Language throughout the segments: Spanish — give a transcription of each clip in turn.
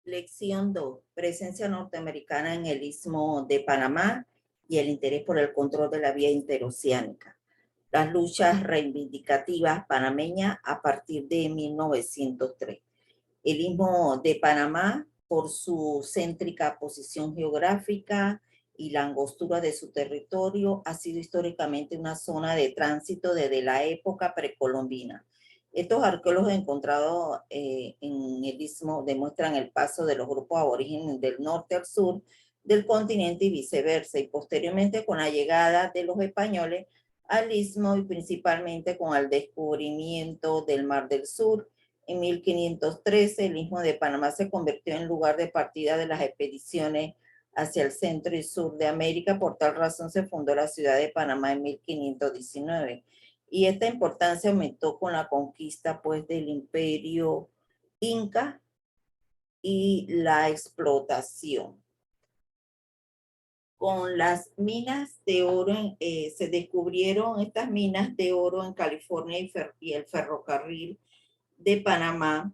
Lección 2. Presencia norteamericana en el Istmo de Panamá y el interés por el control de la vía interoceánica. Las luchas reivindicativas panameñas a partir de 1903. El Istmo de Panamá, por su céntrica posición geográfica y la angostura de su territorio, ha sido históricamente una zona de tránsito desde la época precolombina. Estos arqueólogos encontrados en el istmo demuestran el paso de los grupos aborígenes del norte al sur del continente y viceversa, y posteriormente con la llegada de los españoles al istmo y principalmente con el descubrimiento del Mar del Sur. En 1513, el Istmo de Panamá se convirtió en lugar de partida de las expediciones hacia el centro y sur de América. Por tal razón se fundó la ciudad de Panamá en 1519. Y esta importancia aumentó con la conquista pues del imperio inca y la explotación. Con las minas de oro, se descubrieron estas minas de oro en California y el ferrocarril de Panamá.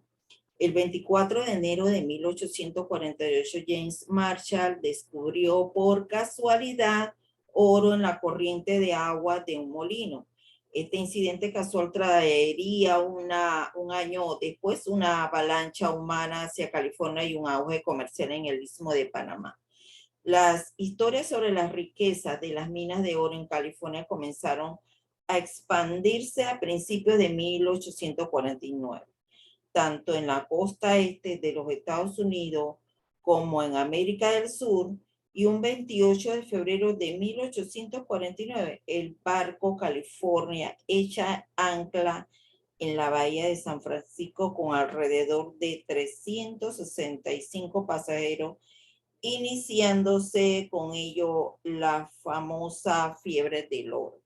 El 24 de enero de 1848, James Marshall descubrió por casualidad oro en la corriente de agua de un molino. Este incidente casual traería un año después una avalancha humana hacia California y un auge comercial en el Istmo de Panamá. Las historias sobre las riquezas de las minas de oro en California comenzaron a expandirse a principios de 1849. Tanto en la costa este de los Estados Unidos como en América del Sur, y un 28 de febrero de 1849, el barco California echa ancla en la bahía de San Francisco con alrededor de 365 pasajeros, iniciándose con ello la famosa fiebre del oro.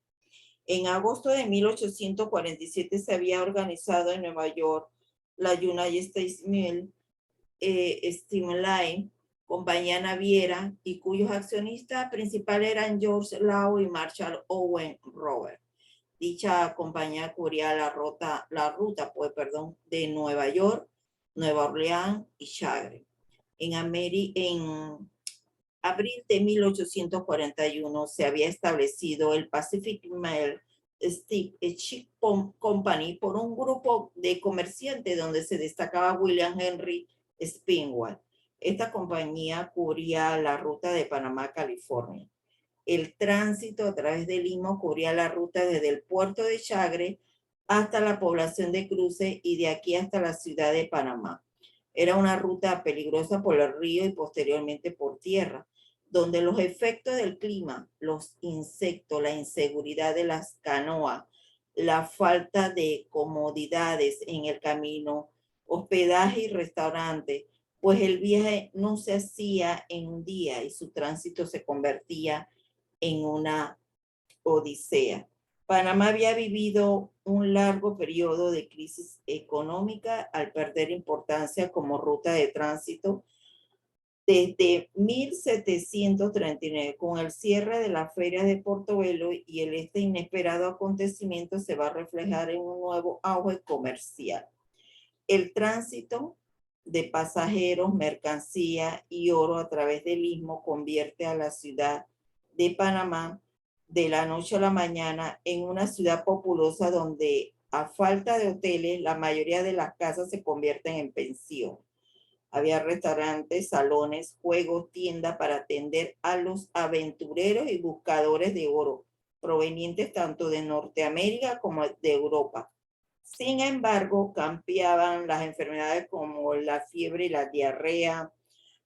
En agosto de 1847 se había organizado en Nueva York la United States Mill Steam Line, compañía naviera, y cuyos accionistas principales eran George Law y Marshall Owen Robert. Dicha compañía cubría la ruta de Nueva York, Nueva Orleans y Chagre. En abril de 1841 se había establecido el Pacific Mail Ship Company por un grupo de comerciantes donde se destacaba William Henry Spinwell. Esta compañía cubría la ruta de Panamá a California. El tránsito a través del Istmo cubría la ruta desde el puerto de Chagre hasta la población de Cruces y de aquí hasta la ciudad de Panamá. Era una ruta peligrosa por el río y posteriormente por tierra, donde los efectos del clima, los insectos, la inseguridad de las canoas, la falta de comodidades en el camino, hospedaje y restaurante, pues el viaje no se hacía en un día y su tránsito se convertía en una odisea. Panamá había vivido un largo periodo de crisis económica al perder importancia como ruta de tránsito desde 1739, con el cierre de la feria de Portobelo, y este inesperado acontecimiento se va a reflejar en un nuevo auge comercial. El tránsito de pasajeros, mercancía y oro a través del Istmo convierte a la ciudad de Panamá de la noche a la mañana en una ciudad populosa donde, a falta de hoteles, la mayoría de las casas se convierten en pensión. Había restaurantes, salones, juegos, tiendas para atender a los aventureros y buscadores de oro, provenientes tanto de Norteamérica como de Europa. Sin embargo, campeaban las enfermedades como la fiebre y la diarrea.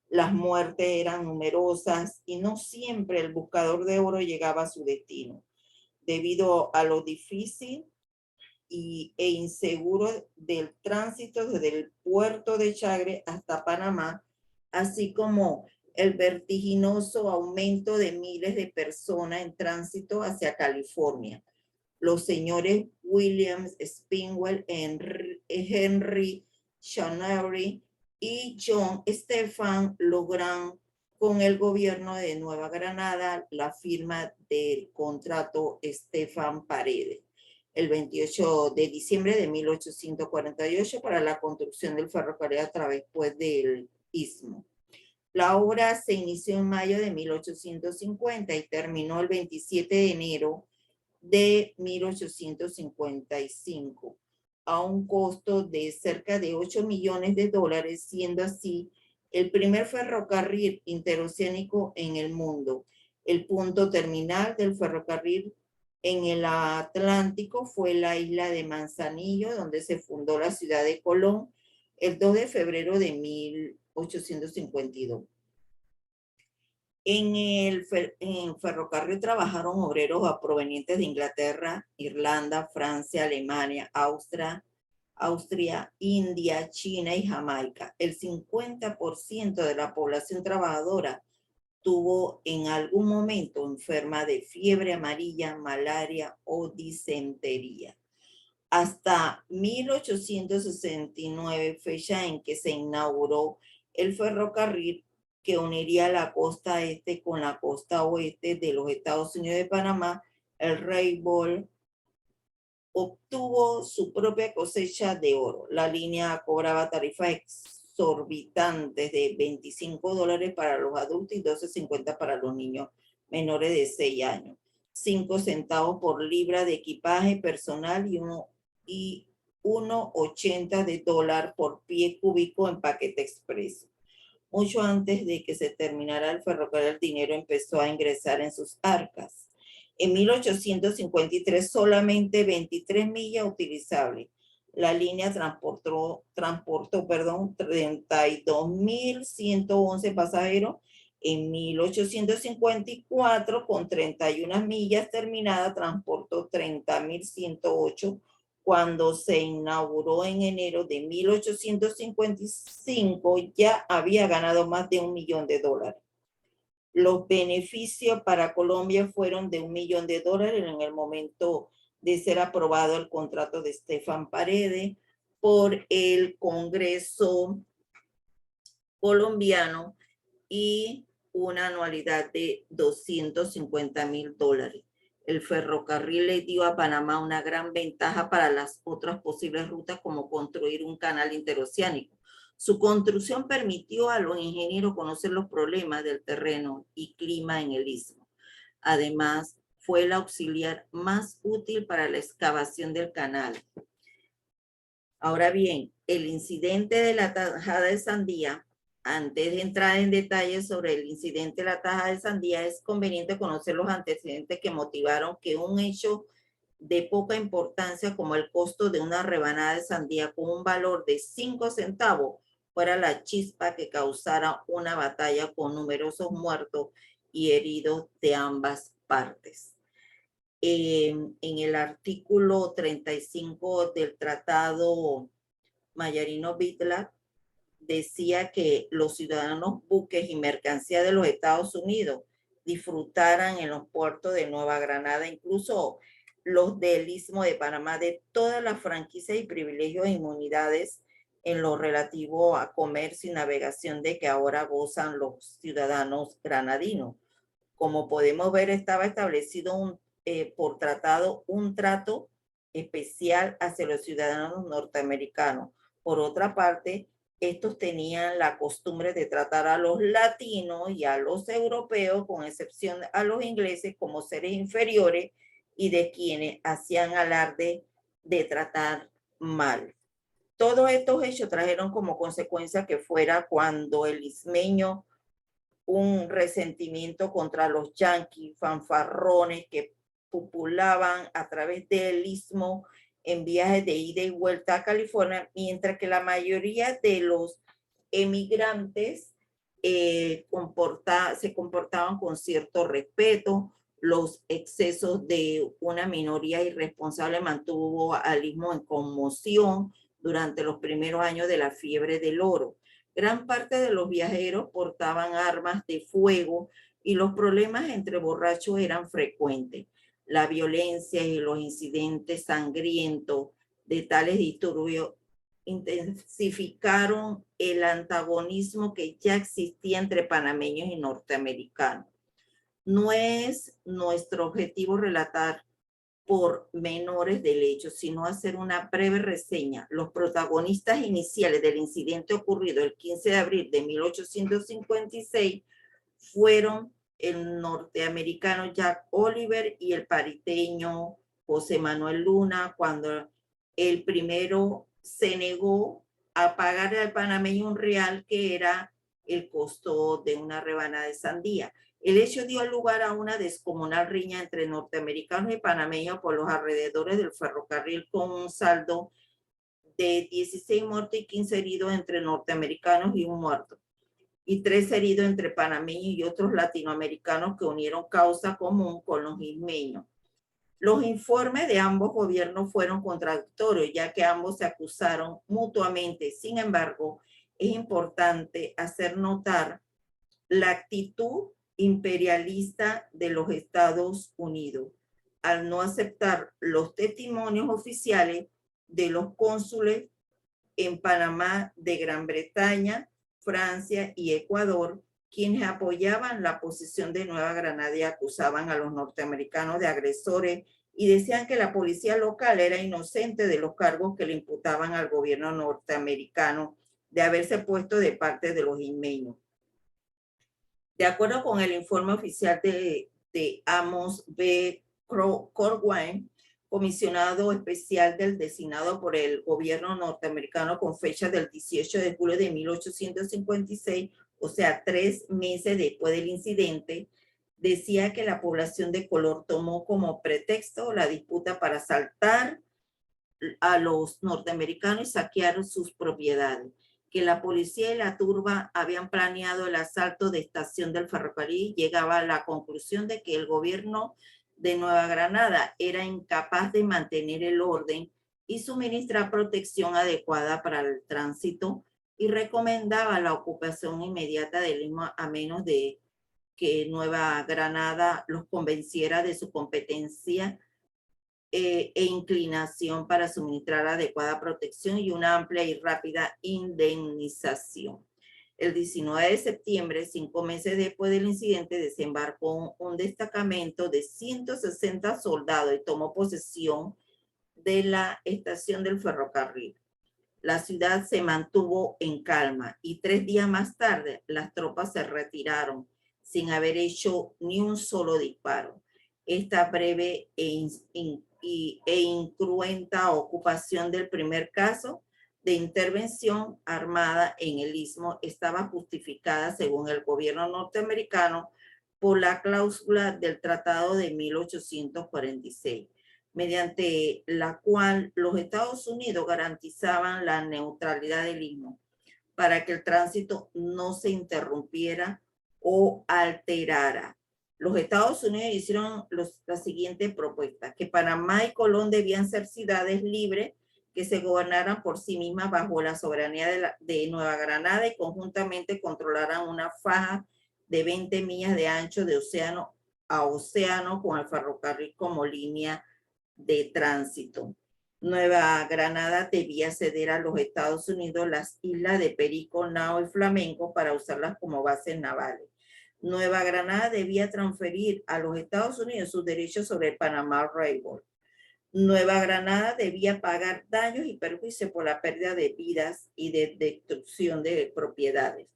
Las muertes eran numerosas y no siempre el buscador de oro llegaba a su destino. Debido a lo difícil e inseguro del tránsito desde el puerto de Chagre hasta Panamá, así como el vertiginoso aumento de miles de personas en tránsito hacia California. Los señores William Spinwell, Henry Channery y John Stephan logran con el gobierno de Nueva Granada la firma del contrato Stephan Paredes el 28 de diciembre de 1848 para la construcción del ferrocarril a través pues, del istmo. La obra se inició en mayo de 1850 y terminó el 27 de enero de 1855 a un costo de cerca de 8 millones de dólares, siendo así el primer ferrocarril interoceánico en el mundo. El punto terminal del ferrocarril en el Atlántico fue la isla de Manzanillo, donde se fundó la ciudad de Colón el 2 de febrero de 1852. En el ferrocarril trabajaron obreros provenientes de Inglaterra, Irlanda, Francia, Alemania, Austria, India, China y Jamaica. El 50% de la población trabajadora tuvo en algún momento enferma de fiebre amarilla, malaria o disentería. Hasta 1869, fecha en que se inauguró el ferrocarril que uniría la costa este con la costa oeste de los Estados Unidos de Panamá, el Railroad obtuvo su propia cosecha de oro. La línea cobraba tarifas exorbitantes de $25 para los adultos y $12.50 para los niños menores de 6 años. 5 centavos por libra de equipaje personal y 1.80 de dólar por pie cúbico en paquete expreso. Mucho antes de que se terminara el ferrocarril, el dinero empezó a ingresar en sus arcas. En 1853, solamente 23 millas utilizables. La línea transportó 32.111 pasajeros. En 1854, con 31 millas terminadas, transportó 30.108. Cuando se inauguró en enero de 1855, ya había ganado más de $1 millón. Los beneficios para Colombia fueron de $1 millón en el momento de ser aprobado el contrato de Estefan Paredes por el Congreso colombiano y una anualidad de $250.000. El ferrocarril le dio a Panamá una gran ventaja para las otras posibles rutas, como construir un canal interoceánico. Su construcción permitió a los ingenieros conocer los problemas del terreno y clima en el istmo. Además, fue el auxiliar más útil para la excavación del canal. Ahora bien, el incidente de la tajada de sandía. Antes de entrar en detalles sobre el incidente de la taja de sandía, es conveniente conocer los antecedentes que motivaron que un hecho de poca importancia como el costo de una rebanada de sandía con un valor de 5 centavos fuera la chispa que causara una batalla con numerosos muertos y heridos de ambas partes. En el artículo 35 del Tratado Mayarino-Bitlar, decía que los ciudadanos, buques y mercancías de los Estados Unidos disfrutaran en los puertos de Nueva Granada, incluso los del Istmo de Panamá, de todas las franquicias y privilegios e inmunidades en lo relativo a comercio y navegación de que ahora gozan los ciudadanos granadinos. Como podemos ver, estaba establecido por tratado un trato especial hacia los ciudadanos norteamericanos. Por otra parte, estos tenían la costumbre de tratar a los latinos y a los europeos, con excepción a los ingleses, como seres inferiores y de quienes hacían alarde de tratar mal. Todos estos hechos trajeron como consecuencia que fuera cuando el ismeño un resentimiento contra los yanquis fanfarrones que populaban a través del istmo en viajes de ida y vuelta a California, mientras que la mayoría de los emigrantes se comportaban con cierto respeto. Los excesos de una minoría irresponsable mantuvo al istmo en conmoción durante los primeros años de la fiebre del oro. Gran parte de los viajeros portaban armas de fuego y los problemas entre borrachos eran frecuentes. La violencia y los incidentes sangrientos de tales disturbios intensificaron el antagonismo que ya existía entre panameños y norteamericanos. No es nuestro objetivo relatar por menores del hecho, sino hacer una breve reseña. Los protagonistas iniciales del incidente ocurrido el 15 de abril de 1856 fueron el norteamericano Jack Oliver y el pariteño José Manuel Luna, cuando el primero se negó a pagarle al panameño un real, que era el costo de una rebanada de sandía. El hecho dio lugar a una descomunal riña entre norteamericanos y panameños por los alrededores del ferrocarril, con un saldo de 16 muertos y 15 heridos entre norteamericanos y un muerto, y 3 heridos entre panameños y otros latinoamericanos que unieron causa común con los ismeños. Los informes de ambos gobiernos fueron contradictorios, ya que ambos se acusaron mutuamente. Sin embargo, es importante hacer notar la actitud imperialista de los Estados Unidos al no aceptar los testimonios oficiales de los cónsules en Panamá de Gran Bretaña, Francia y Ecuador, quienes apoyaban la posición de Nueva Granada y acusaban a los norteamericanos de agresores y decían que la policía local era inocente de los cargos que le imputaban al gobierno norteamericano de haberse puesto de parte de los ismeños. De acuerdo con el informe oficial de Amos B. Corwin, comisionado especial designado por el gobierno norteamericano con fecha del 18 de julio de 1856, o sea, 3 meses después del incidente, decía que la población de color tomó como pretexto la disputa para asaltar a los norteamericanos y saquear sus propiedades, que la policía y la turba habían planeado el asalto de estación del ferrocarril. Llegaba a la conclusión de que el gobierno de Nueva Granada era incapaz de mantener el orden y suministrar protección adecuada para el tránsito, y recomendaba la ocupación inmediata del mismo, a menos de que Nueva Granada los convenciera de su competencia e inclinación para suministrar adecuada protección y una amplia y rápida indemnización. El 19 de septiembre, 5 meses después del incidente, desembarcó un destacamento de 160 soldados y tomó posesión de la estación del ferrocarril. La ciudad se mantuvo en calma y 3 días más tarde las tropas se retiraron sin haber hecho ni un solo disparo. Esta breve e incruenta ocupación del primer caso de intervención armada en el Istmo estaba justificada, según el gobierno norteamericano, por la cláusula del Tratado de 1846, mediante la cual los Estados Unidos garantizaban la neutralidad del Istmo para que el tránsito no se interrumpiera o alterara. Los Estados Unidos hicieron la siguiente propuesta: que Panamá y Colón debían ser ciudades libres que se gobernaran por sí mismas bajo la soberanía de Nueva Granada y conjuntamente controlaran una faja de 20 millas de ancho de océano a océano, con el ferrocarril como línea de tránsito. Nueva Granada debía ceder a los Estados Unidos las islas de Perico, Nao y Flamenco para usarlas como bases navales. Nueva Granada debía transferir a los Estados Unidos sus derechos sobre el Panamá Railroad. Nueva Granada debía pagar daños y perjuicios por la pérdida de vidas y de destrucción de propiedades.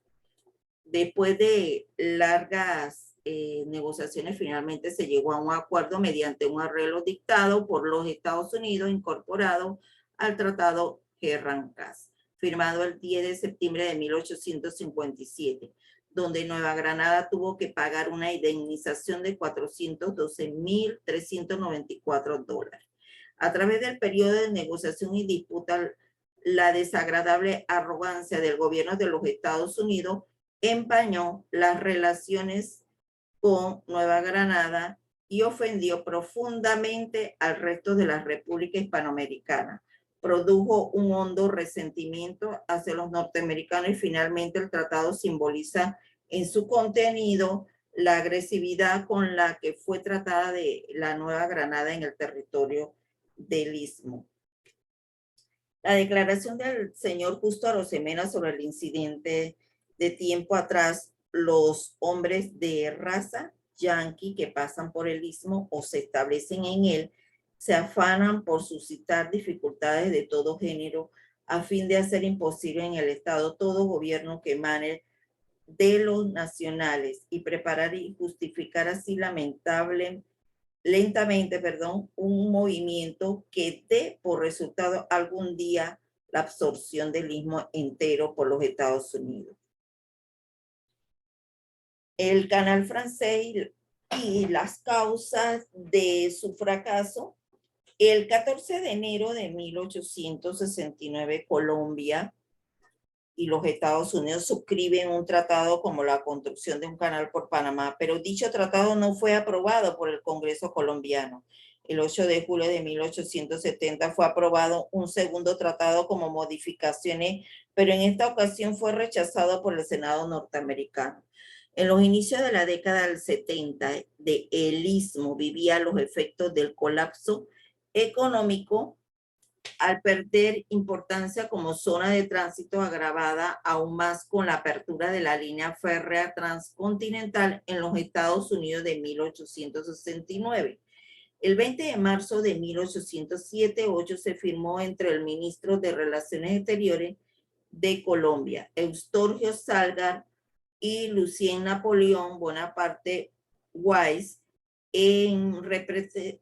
Después de largas negociaciones, finalmente se llegó a un acuerdo mediante un arreglo dictado por los Estados Unidos, incorporado al Tratado Gerrans, firmado el 10 de septiembre de 1857, donde Nueva Granada tuvo que pagar una indemnización de $412,394. A través del periodo de negociación y disputa, la desagradable arrogancia del gobierno de los Estados Unidos empañó las relaciones con Nueva Granada y ofendió profundamente al resto de la República Hispanoamericana. Produjo un hondo resentimiento hacia los norteamericanos y finalmente el tratado simboliza en su contenido la agresividad con la que fue tratada de la Nueva Granada en el territorio del Istmo. La declaración del señor Justo Arosemena sobre el incidente de tiempo atrás: los hombres de raza yanqui que pasan por el Istmo o se establecen en él se afanan por suscitar dificultades de todo género a fin de hacer imposible en el Estado todo gobierno que emane de los nacionales y preparar y justificar así lentamente, un movimiento que dé por resultado algún día la absorción del istmo entero por los Estados Unidos. El canal francés y las causas de su fracaso. El 14 de enero de 1869, Colombia y los Estados Unidos suscriben un tratado como la construcción de un canal por Panamá, pero dicho tratado no fue aprobado por el Congreso colombiano. El 8 de julio de 1870 fue aprobado un segundo tratado como modificaciones, pero en esta ocasión fue rechazado por el Senado norteamericano. En los inicios de la década del 70, el istmo vivía los efectos del colapso económico al perder importancia como zona de tránsito, agravada aún más con la apertura de la línea férrea transcontinental en los Estados Unidos de 1869. El 20 de marzo de 1807-8 se firmó entre el ministro de Relaciones Exteriores de Colombia, Eustorgio Salgar, y Lucien Napoleón Bonaparte Weiss, en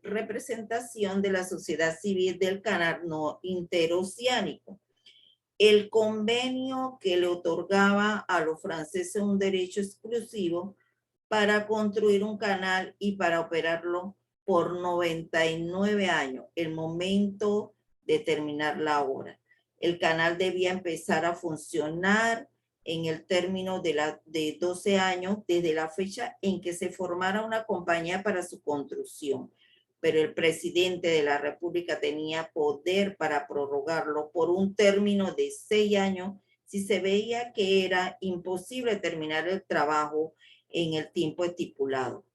representación de la sociedad civil del canal no interoceánico. El convenio que le otorgaba a los franceses un derecho exclusivo para construir un canal y para operarlo por 99 años, el momento de terminar la obra. El canal debía empezar a funcionar en el término de 12 años desde la fecha en que se formara una compañía para su construcción, pero el presidente de la República tenía poder para prorrogarlo por un término de 6 años si se veía que era imposible terminar el trabajo en el tiempo estipulado.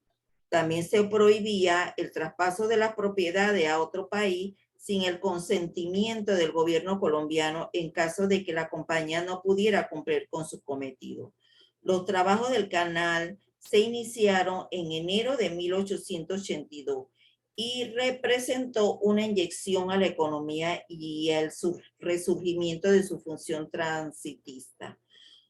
También se prohibía el traspaso de las propiedades a otro país sin el consentimiento del gobierno colombiano en caso de que la compañía no pudiera cumplir con su cometido. Los trabajos del canal se iniciaron en enero de 1882 y representó una inyección a la economía y el resurgimiento de su función transitista.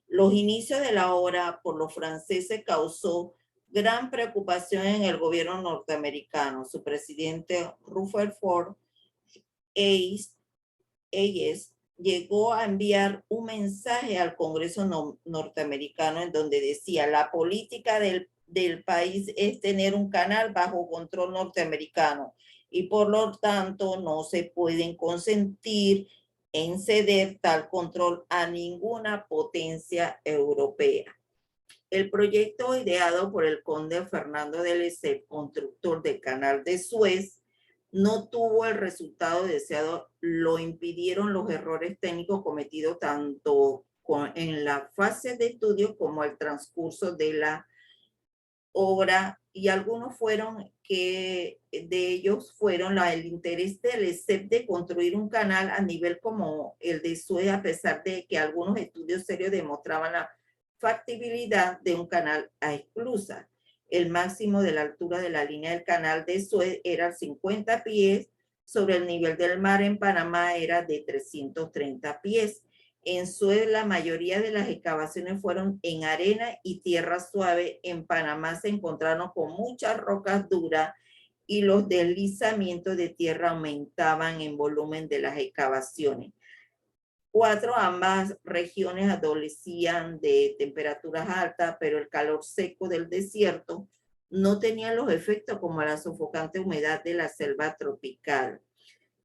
Los inicios de la obra por los franceses causó gran preocupación en el gobierno norteamericano. Su presidente Rutherford Hayes llegó a enviar un mensaje al Congreso norteamericano en donde decía: la política del país es tener un canal bajo control norteamericano y por lo tanto no se pueden consentir en ceder tal control a ninguna potencia europea. El proyecto ideado por el conde Fernando de Lesseps, constructor del canal de Suez, no tuvo el resultado deseado. Lo impidieron los errores técnicos cometidos tanto en la fase de estudio como el transcurso de la obra, y algunos fueron que de ellos fueron el interés del Lesseps de construir un canal a nivel como el de Suez, a pesar de que algunos estudios serios demostraban la factibilidad de un canal a esclusa. El máximo de la altura de la línea del canal de Suez era 50 pies, sobre el nivel del mar en Panamá era de 330 pies. En Suez la mayoría de las excavaciones fueron en arena y tierra suave. En Panamá se encontraron con muchas rocas duras y los deslizamientos de tierra aumentaban en volumen de las excavaciones. Ambas regiones adolecían de temperaturas altas, pero el calor seco del desierto no tenía los efectos como la sofocante humedad de la selva tropical.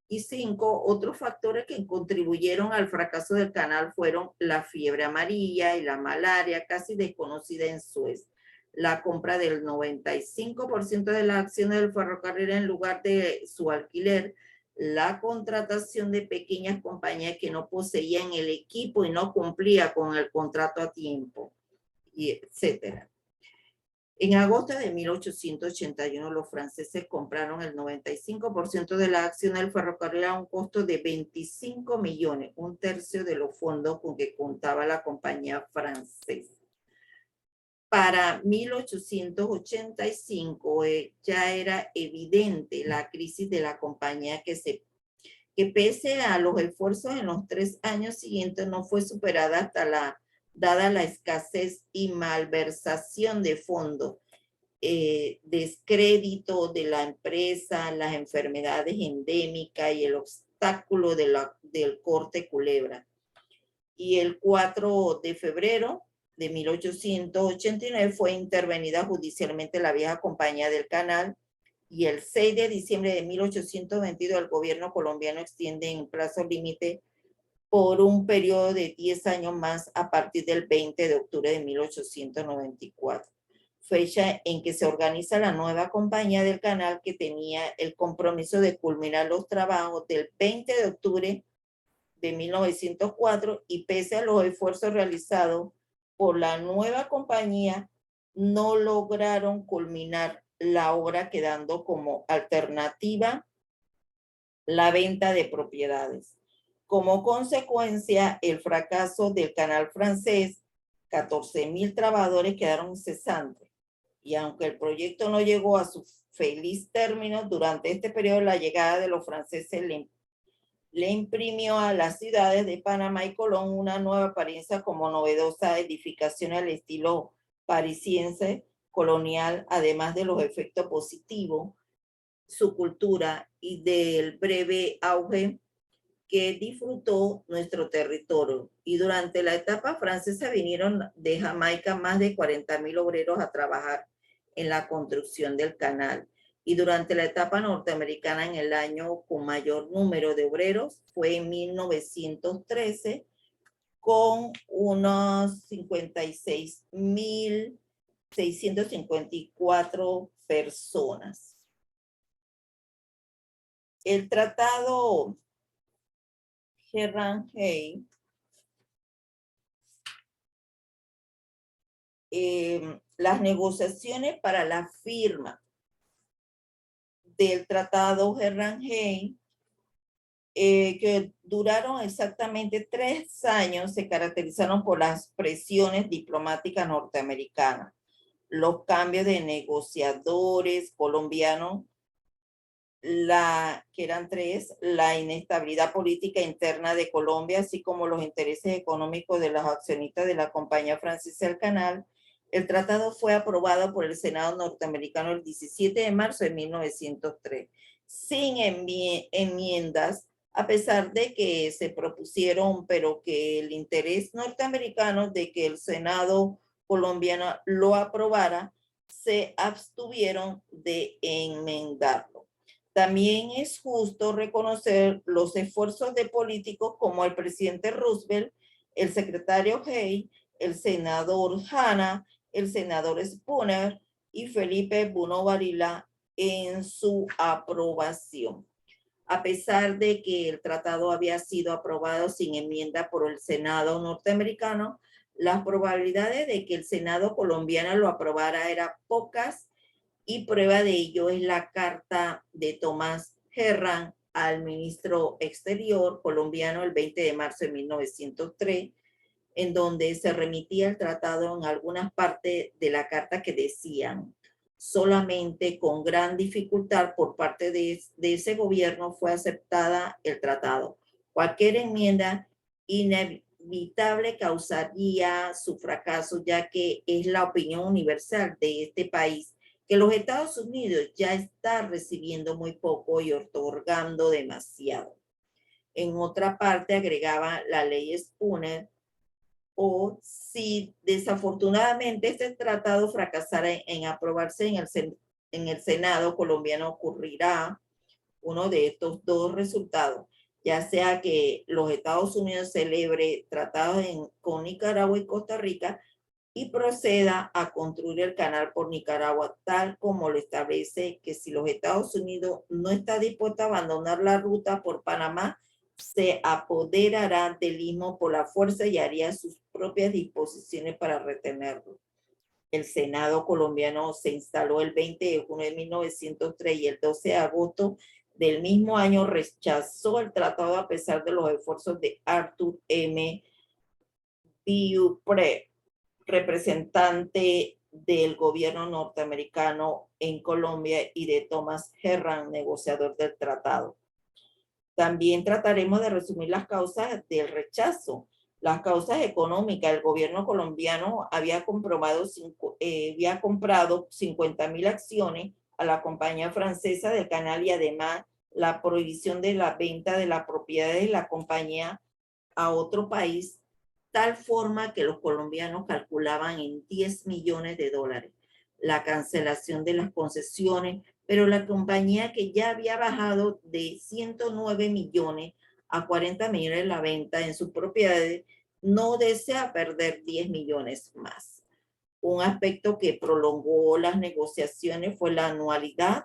Y 5, otros factores que contribuyeron al fracaso del canal fueron la fiebre amarilla y la malaria, casi desconocida en Suez, la compra del 95% de las acciones del ferrocarril en lugar de su alquiler, la contratación de pequeñas compañías que no poseían el equipo y no cumplía con el contrato a tiempo, y etcétera. En agosto de 1881, los franceses compraron el 95% de la acción del ferrocarril a un costo de 25 millones, un tercio de los fondos con que contaba la compañía francesa. para 1885 ya era evidente la crisis de la compañía que pese a los esfuerzos en los 3 años siguientes no fue superada dada la escasez y malversación de fondos, descrédito de la empresa, las enfermedades endémicas y el obstáculo del corte culebra. Y el 4 de febrero de 1889 fue intervenida judicialmente la vieja compañía del canal, y el 6 de diciembre de 1822 el gobierno colombiano extiende en plazo límite por un periodo de 10 años más a partir del 20 de octubre de 1894, fecha en que se organiza la nueva compañía del canal, que tenía el compromiso de culminar los trabajos del 20 de octubre de 1904, y pese a los esfuerzos realizados por la nueva compañía, no lograron culminar la obra, quedando como alternativa la venta de propiedades. Como consecuencia, el fracaso del canal francés, 14,000 trabajadores quedaron cesantes. Y aunque el proyecto no llegó a su feliz término, durante este periodo la llegada de los franceses le imprimió a las ciudades de Panamá y Colón una nueva apariencia como novedosa edificación al estilo parisiense colonial, además de los efectos positivos, su cultura y del breve auge que disfrutó nuestro territorio. Y durante la etapa francesa vinieron de Jamaica más de 40,000 obreros a trabajar en la construcción del canal. Y durante la etapa norteamericana, en el año con mayor número de obreros fue en 1913, con unos 56,654 personas. El tratado Herrange, las negociaciones para la firma del tratado Herrange, que duraron exactamente 3 años, se caracterizaron por las presiones diplomáticas norteamericanas, los cambios de negociadores colombianos, que eran 3, la inestabilidad política interna de Colombia, así como los intereses económicos de los accionistas de la compañía francesa del canal. El tratado fue aprobado por el Senado norteamericano el 17 de marzo de 1903, sin enmiendas, a pesar de que se propusieron, pero que el interés norteamericano de que el Senado colombiano lo aprobara, se abstuvieron de enmendarlo. También es justo reconocer los esfuerzos de políticos como el presidente Roosevelt, el secretario Hay, el senador Hanna, el senador Spooner y Felipe Buno Varila en su aprobación. A pesar de que el tratado había sido aprobado sin enmienda por el Senado norteamericano, las probabilidades de que el Senado colombiano lo aprobara eran pocas, y prueba de ello es la carta de Tomás Herrange al ministro exterior colombiano el 20 de marzo de 1903, en donde se remitía el tratado en algunas partes de la carta que decían: solamente con gran dificultad por parte de ese gobierno fue aceptada el tratado. Cualquier enmienda inevitable causaría su fracaso, ya que es la opinión universal de este país que los Estados Unidos ya está recibiendo muy poco y otorgando demasiado. En otra parte agregaba la ley Spooner: o si desafortunadamente este tratado fracasara en aprobarse en el Senado colombiano, ocurrirá uno de estos dos resultados, ya sea que los Estados Unidos celebre tratados con Nicaragua y Costa Rica y proceda a construir el canal por Nicaragua, tal como lo establece, que si los Estados Unidos no está dispuesto a abandonar la ruta por Panamá, se apoderará del istmo por la fuerza y haría sus propias disposiciones para retenerlo. El Senado colombiano se instaló el 20 de junio de 1903 y el 12 de agosto del mismo año rechazó el tratado a pesar de los esfuerzos de Arthur M. Beaupre, representante del gobierno norteamericano en Colombia y de Thomas Herran, negociador del tratado. También trataremos de resumir las causas del rechazo. Las causas económicas. El gobierno colombiano había comprado 50.000 acciones a la compañía francesa del canal y además la prohibición de la venta de las propiedades de la compañía a otro país, tal forma que los colombianos calculaban en 10 millones de dólares la cancelación de las concesiones, pero la compañía, que ya había bajado de 109 millones a 40 millones la venta en sus propiedades, no desea perder 10 millones más. Un aspecto que prolongó las negociaciones fue la anualidad.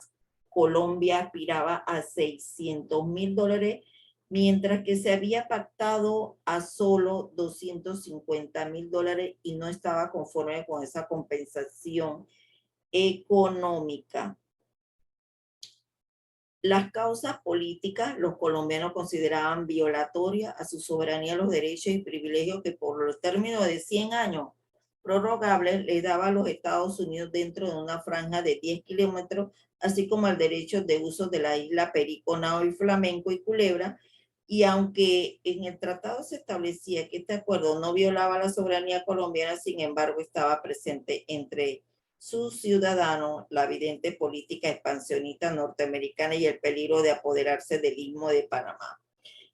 Colombia aspiraba a 600.000 dólares, mientras que se había pactado a solo 250.000 dólares y no estaba conforme con esa compensación económica. Las causas políticas, los colombianos consideraban violatoria a su soberanía los derechos y privilegios que por los términos de 100 años prorrogables le daba a los Estados Unidos dentro de una franja de 10 kilómetros, así como el derecho de uso de la isla Perico, Nao y Flamenco y Culebra. Y aunque en el tratado se establecía que este acuerdo no violaba la soberanía colombiana, sin embargo estaba presente entre sus ciudadanos la evidente política expansionista norteamericana y el peligro de apoderarse del Istmo de Panamá.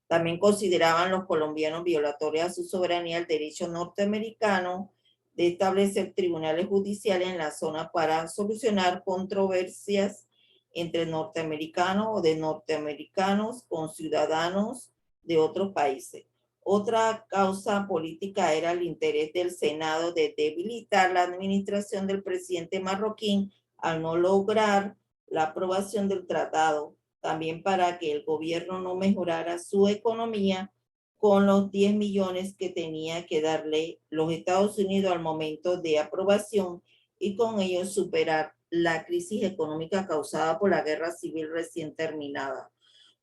También consideraban los colombianos violatorios a su soberanía el derecho norteamericano de establecer tribunales judiciales en la zona para solucionar controversias entre norteamericanos o de norteamericanos con ciudadanos de otros países. Otra causa política era el interés del Senado de debilitar la administración del presidente marroquí al no lograr la aprobación del tratado, también para que el gobierno no mejorara su economía con los 10 millones que tenía que darle los Estados Unidos al momento de aprobación y con ello superar la crisis económica causada por la guerra civil recién terminada.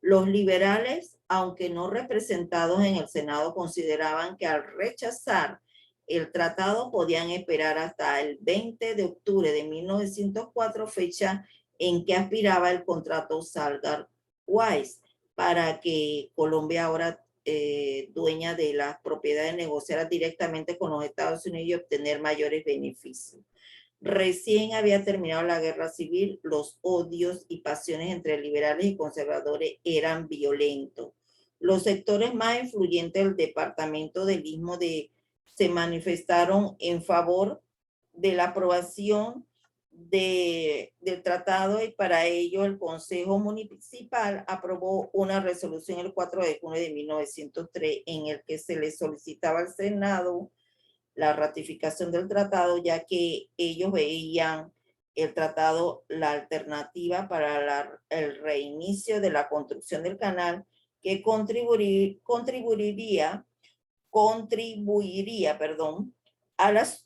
Los liberales, aunque no representados en el Senado, consideraban que al rechazar el tratado podían esperar hasta el 20 de octubre de 1904, fecha en que aspiraba el contrato Salgar-Weiss, para que Colombia, ahora dueña de las propiedades, negociara directamente con los Estados Unidos y obtener mayores beneficios. Recién había terminado la guerra civil, los odios y pasiones entre liberales y conservadores eran violentos. Los sectores más influyentes del departamento del Istmo se manifestaron en favor de la aprobación del tratado y para ello el Consejo Municipal aprobó una resolución el 4 de junio de 1903 en el que se le solicitaba al Senado la ratificación del tratado, ya que ellos veían el tratado la alternativa para el reinicio de la construcción del canal que contribuiría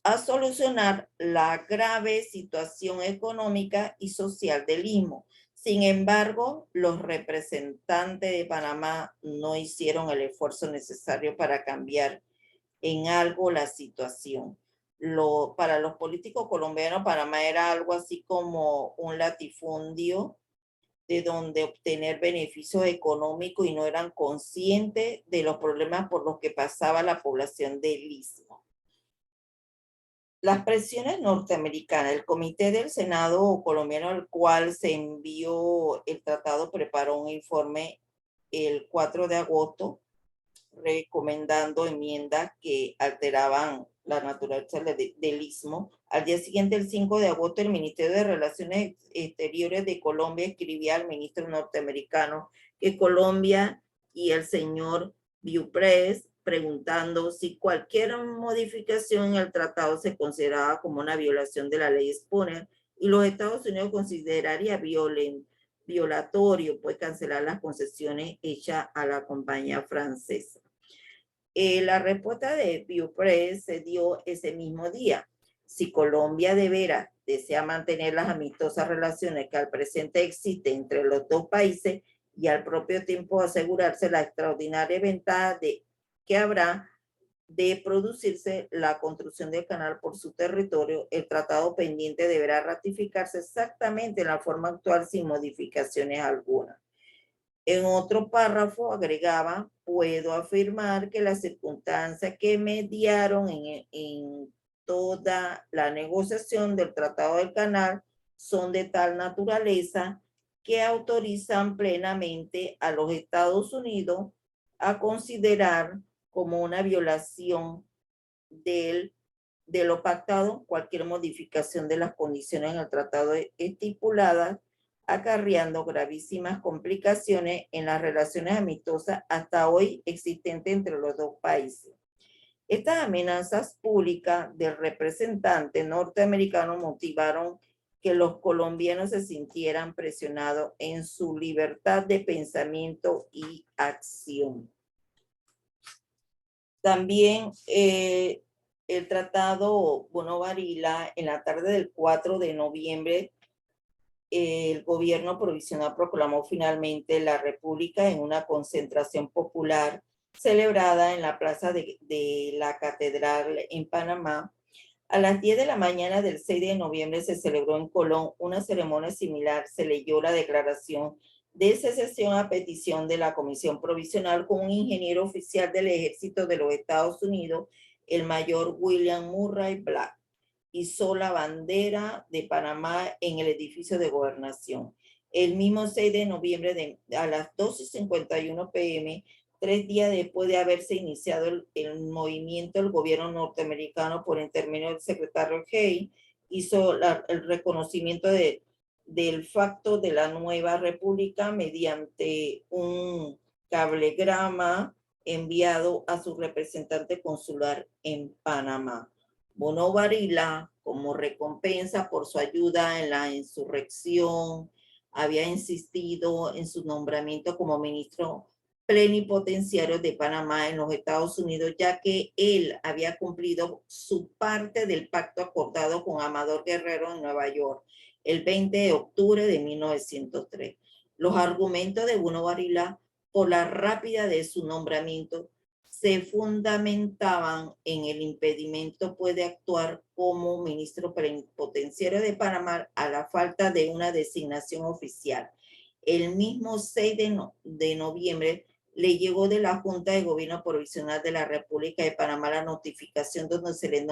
a solucionar la grave situación económica y social del Istmo. Sin embargo, los representantes de Panamá no hicieron el esfuerzo necesario para cambiar en algo la situación. Para los políticos colombianos, Panamá era algo así como un latifundio de donde obtener beneficios económicos y no eran conscientes de los problemas por los que pasaba la población del Istmo. Las presiones norteamericanas. El comité del Senado colombiano al cual se envió el tratado preparó un informe el 4 de agosto recomendando enmiendas que alteraban la naturaleza del Istmo. Al día siguiente, el 5 de agosto, el Ministerio de Relaciones Exteriores de Colombia escribía al ministro norteamericano que Colombia y el señor Beaupré preguntando si cualquier modificación en el tratado se consideraba como una violación de la ley Spooner y los Estados Unidos consideraría violatorio, pues cancelar las concesiones hechas a la compañía francesa. La respuesta de Beaupré se dio ese mismo día. Si Colombia de veras desea mantener las amistosas relaciones que al presente existen entre los dos países y al propio tiempo asegurarse la extraordinaria ventaja que habrá de producirse la construcción del canal por su territorio, el tratado pendiente deberá ratificarse exactamente en la forma actual sin modificaciones alguna. En otro párrafo agregaba, puedo afirmar que las circunstancias que mediaron en toda la negociación del Tratado del Canal son de tal naturaleza que autorizan plenamente a los Estados Unidos a considerar como una violación de lo pactado cualquier modificación de las condiciones en el tratado estipuladas, acarreando gravísimas complicaciones en las relaciones amistosas hasta hoy existentes entre los dos países. Estas amenazas públicas del representante norteamericano motivaron que los colombianos se sintieran presionados en su libertad de pensamiento y acción. También el tratado Bono-Varila, en la tarde del 4 de noviembre, el gobierno provisional proclamó finalmente la República en una concentración popular celebrada en la plaza de la Catedral en Panamá. A las 10 de la mañana del 6 de noviembre se celebró en Colón una ceremonia similar. Se leyó la declaración de secesión a petición de la Comisión Provisional con un ingeniero oficial del Ejército de los Estados Unidos, el mayor William Murray Black. Izó la bandera de Panamá en el edificio de gobernación. El mismo 6 de noviembre a las 12:51 p.m., 3 días después de haberse iniciado el movimiento, el gobierno norteamericano, por intermedio del secretario Hay, hizo el reconocimiento del facto de la nueva república mediante un cablegrama enviado a su representante consular en Panamá. Bono Varila, como recompensa por su ayuda en la insurrección, había insistido en su nombramiento como ministro plenipotenciario de Panamá en los Estados Unidos, ya que él había cumplido su parte del pacto acordado con Amador Guerrero en Nueva York el 20 de octubre de 1903. Los argumentos de Bono Varila por la rápida de su nombramiento se fundamentaban en el impedimento puede actuar como ministro plenipotenciario de Panamá a la falta de una designación oficial. El mismo 6 de noviembre le llegó de la Junta de Gobierno Provisional de la República de Panamá la notificación donde se le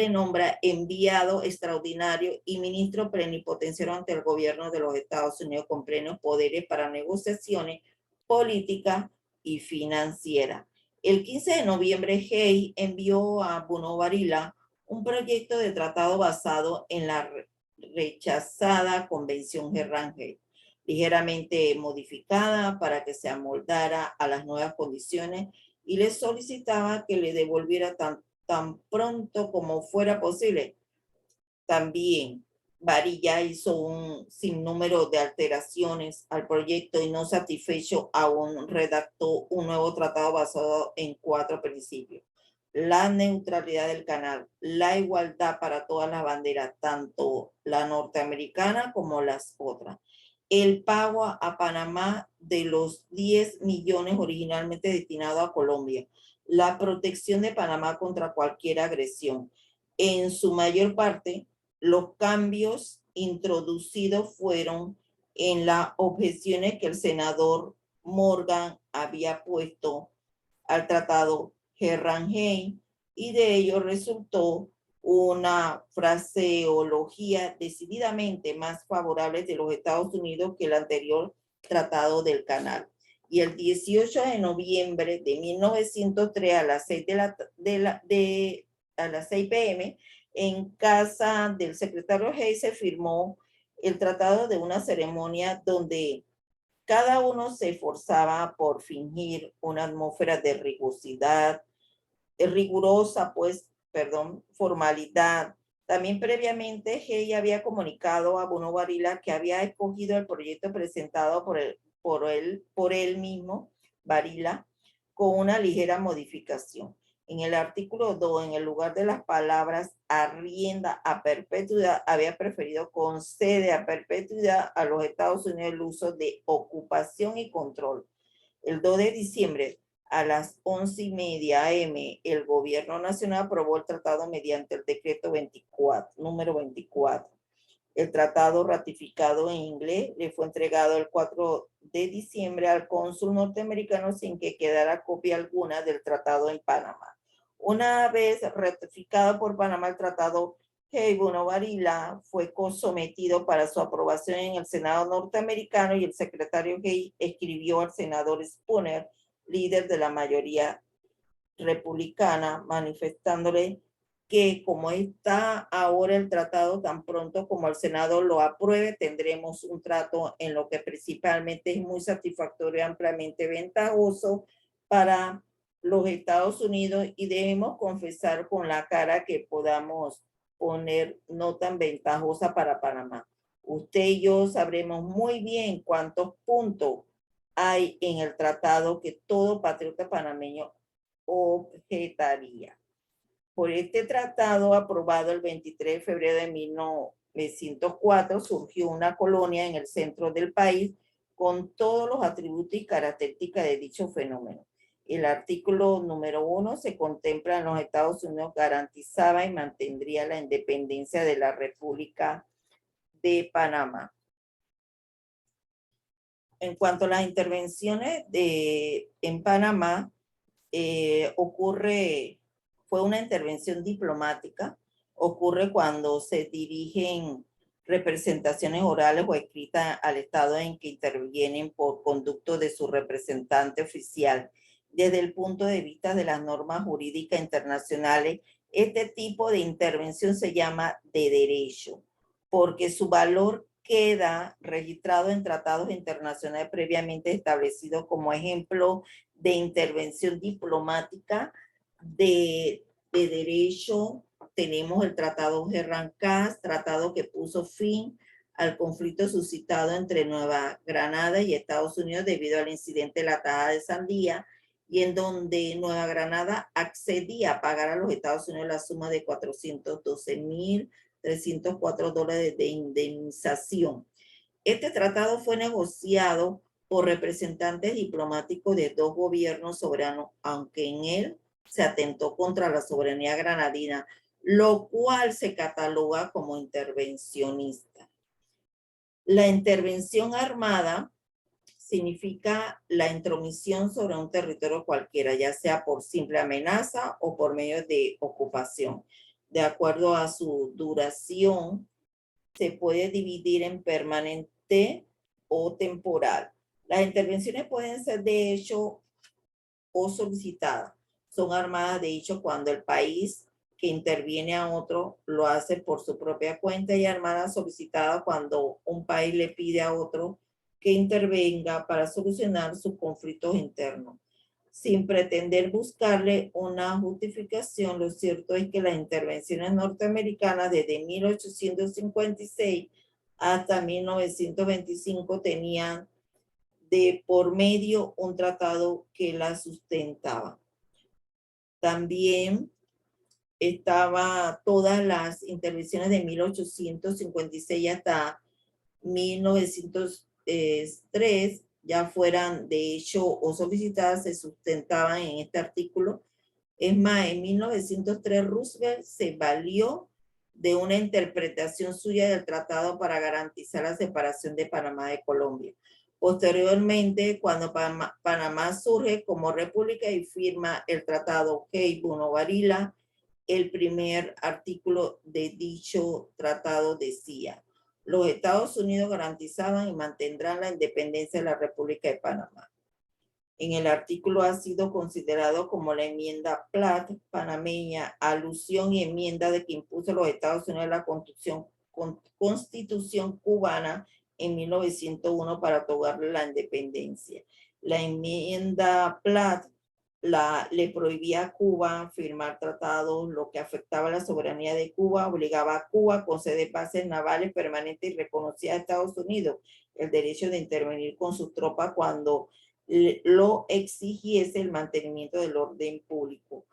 nombra enviado extraordinario y ministro plenipotenciario ante el gobierno de los Estados Unidos con plenos poderes para negociaciones políticas y financieras. El 15 de noviembre, Hay envió a Bono Varila un proyecto de tratado basado en la rechazada Convención Gerrán-Hay, ligeramente modificada para que se amoldara a las nuevas condiciones, y le solicitaba que le devolviera tan pronto como fuera posible. También Varilla hizo un sinnúmero de alteraciones al proyecto y no satisfecho aún redactó un nuevo tratado basado en 4 principios: la neutralidad del canal, la igualdad para todas las banderas, tanto la norteamericana como las otras, el pago a Panamá de los 10 millones originalmente destinados a Colombia, la protección de Panamá contra cualquier agresión. En su mayor parte, los cambios introducidos fueron en las objeciones que el senador Morgan había puesto al tratado Gerrán-Hay, y de ello resultó una fraseología decididamente más favorable de los Estados Unidos que el anterior tratado del canal. Y el 18 de noviembre de 1903 a las 6 a las 6 p.m., en casa del secretario Hay se firmó el tratado de una ceremonia donde cada uno se esforzaba por fingir una atmósfera de formalidad. También previamente Hay había comunicado a Bono Varila que había escogido el proyecto presentado por él mismo, Varila, con una ligera modificación. En el artículo 2, en el lugar de las palabras arrienda a perpetuidad, había preferido concede a perpetuidad a los Estados Unidos el uso de ocupación y control. El 2 de diciembre a las 11:30 a.m., el gobierno nacional aprobó el tratado mediante el decreto número 24. El tratado ratificado en inglés le fue entregado el 4 de diciembre al cónsul norteamericano sin que quedara copia alguna del tratado en Panamá. Una vez ratificado por Panamá, el tratado Hay-Bonavila fue sometido para su aprobación en el Senado norteamericano y el secretario Hay escribió al senador Spooner, líder de la mayoría republicana, manifestándole que como está ahora el tratado, tan pronto como el Senado lo apruebe, tendremos un trato en lo que principalmente es muy satisfactorio y ampliamente ventajoso para los Estados Unidos, y debemos confesar con la cara que podamos poner no tan ventajosa para Panamá. Usted y yo sabremos muy bien cuántos puntos hay en el tratado que todo patriota panameño objetaría. Por este tratado aprobado el 23 de febrero de 1904 surgió una colonia en el centro del país con todos los atributos y características de dicho fenómeno. El artículo número 1 se contempla en los Estados Unidos garantizaba y mantendría la independencia de la República de Panamá. En cuanto a las intervenciones en Panamá, fue una intervención diplomática, ocurre cuando se dirigen representaciones orales o escritas al Estado en que intervienen por conducto de su representante oficial. Desde el punto de vista de las normas jurídicas internacionales, este tipo de intervención se llama de derecho, porque su valor queda registrado en tratados internacionales previamente establecidos como ejemplo de intervención diplomática de derecho. Tenemos el Tratado Gerrán-Cas, tratado que puso fin al conflicto suscitado entre Nueva Granada y Estados Unidos debido al incidente de la taja de sandía, y en donde Nueva Granada accedía a pagar a los Estados Unidos la suma de $412,304 de indemnización. Este tratado fue negociado por representantes diplomáticos de dos gobiernos soberanos, aunque en él se atentó contra la soberanía granadina, lo cual se cataloga como intervencionista. La intervención armada significa la intromisión sobre un territorio cualquiera, ya sea por simple amenaza o por medio de ocupación. De acuerdo a su duración, se puede dividir en permanente o temporal. Las intervenciones pueden ser de hecho o solicitadas. Son armadas de hecho cuando el país que interviene a otro lo hace por su propia cuenta, y armadas solicitadas cuando un país le pide a otro que intervenga para solucionar sus conflictos internos. Sin pretender buscarle una justificación, lo cierto es que las intervenciones norteamericanas desde 1856 hasta 1925 tenían de por medio un tratado que la sustentaba. También estaba todas las intervenciones de 1856 hasta 1903, ya fueran de hecho o solicitadas, se sustentaban en este artículo. Es más, en 1903 Roosevelt se valió de una interpretación suya del tratado para garantizar la separación de Panamá de Colombia. Posteriormente, cuando Panamá surge como república y firma el tratado Hay-Bonavila, el primer artículo de dicho tratado decía: los Estados Unidos garantizaban y mantendrán la independencia de la República de Panamá. En el artículo ha sido considerado como la enmienda Platt panameña, alusión y enmienda de que impuso los Estados Unidos la Constitución cubana en 1901 para otorgarle la independencia. La enmienda Platt le prohibía a Cuba firmar tratados, lo que afectaba a la soberanía de Cuba, obligaba a Cuba a conceder bases navales permanentes y reconocía a Estados Unidos el derecho de intervenir con sus tropas cuando lo exigiese el mantenimiento del orden público.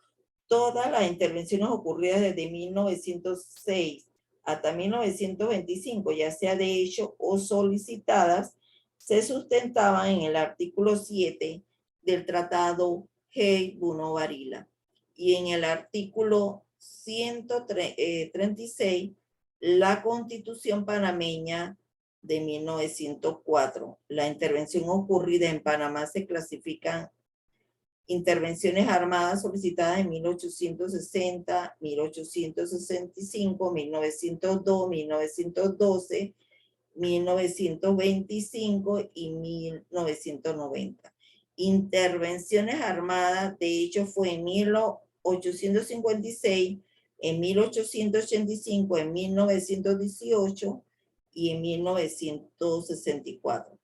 Todas las intervenciones ocurridas desde 1906 hasta 1925, ya sea de hecho o solicitadas, se sustentaban en el artículo 7 del Tratado Hey Bruno Varila. Y en el artículo 136, la Constitución panameña de 1904. La intervención ocurrida en Panamá se clasifican intervenciones armadas solicitadas en 1860, 1865, 1902, 1912, 1925 y 1990. Intervenciones armadas, de hecho, fue en 1856, en 1885, en 1918 y en 1964.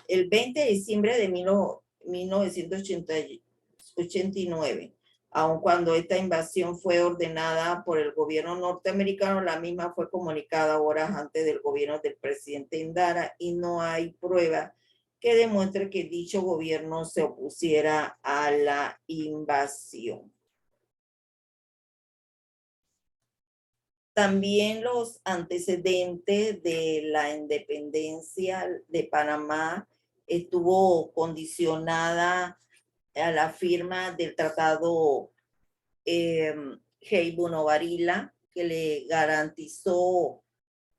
El 20 de diciembre de 1989, aun cuando esta invasión fue ordenada por el gobierno norteamericano, la misma fue comunicada horas antes del gobierno del presidente Indara y no hay prueba que demuestre que dicho gobierno se opusiera a la invasión. También los antecedentes de la independencia de Panamá estuvo condicionada a la firma del tratado Hey Bruno Varila, que le garantizó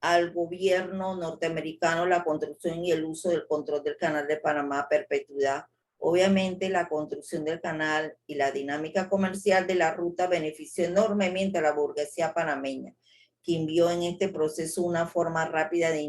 al gobierno norteamericano la construcción y el uso del control del canal de Panamá a perpetuidad. Obviamente la construcción del canal y la dinámica comercial de la ruta benefició enormemente a la burguesía panameña, quien vio en este proceso una forma rápida de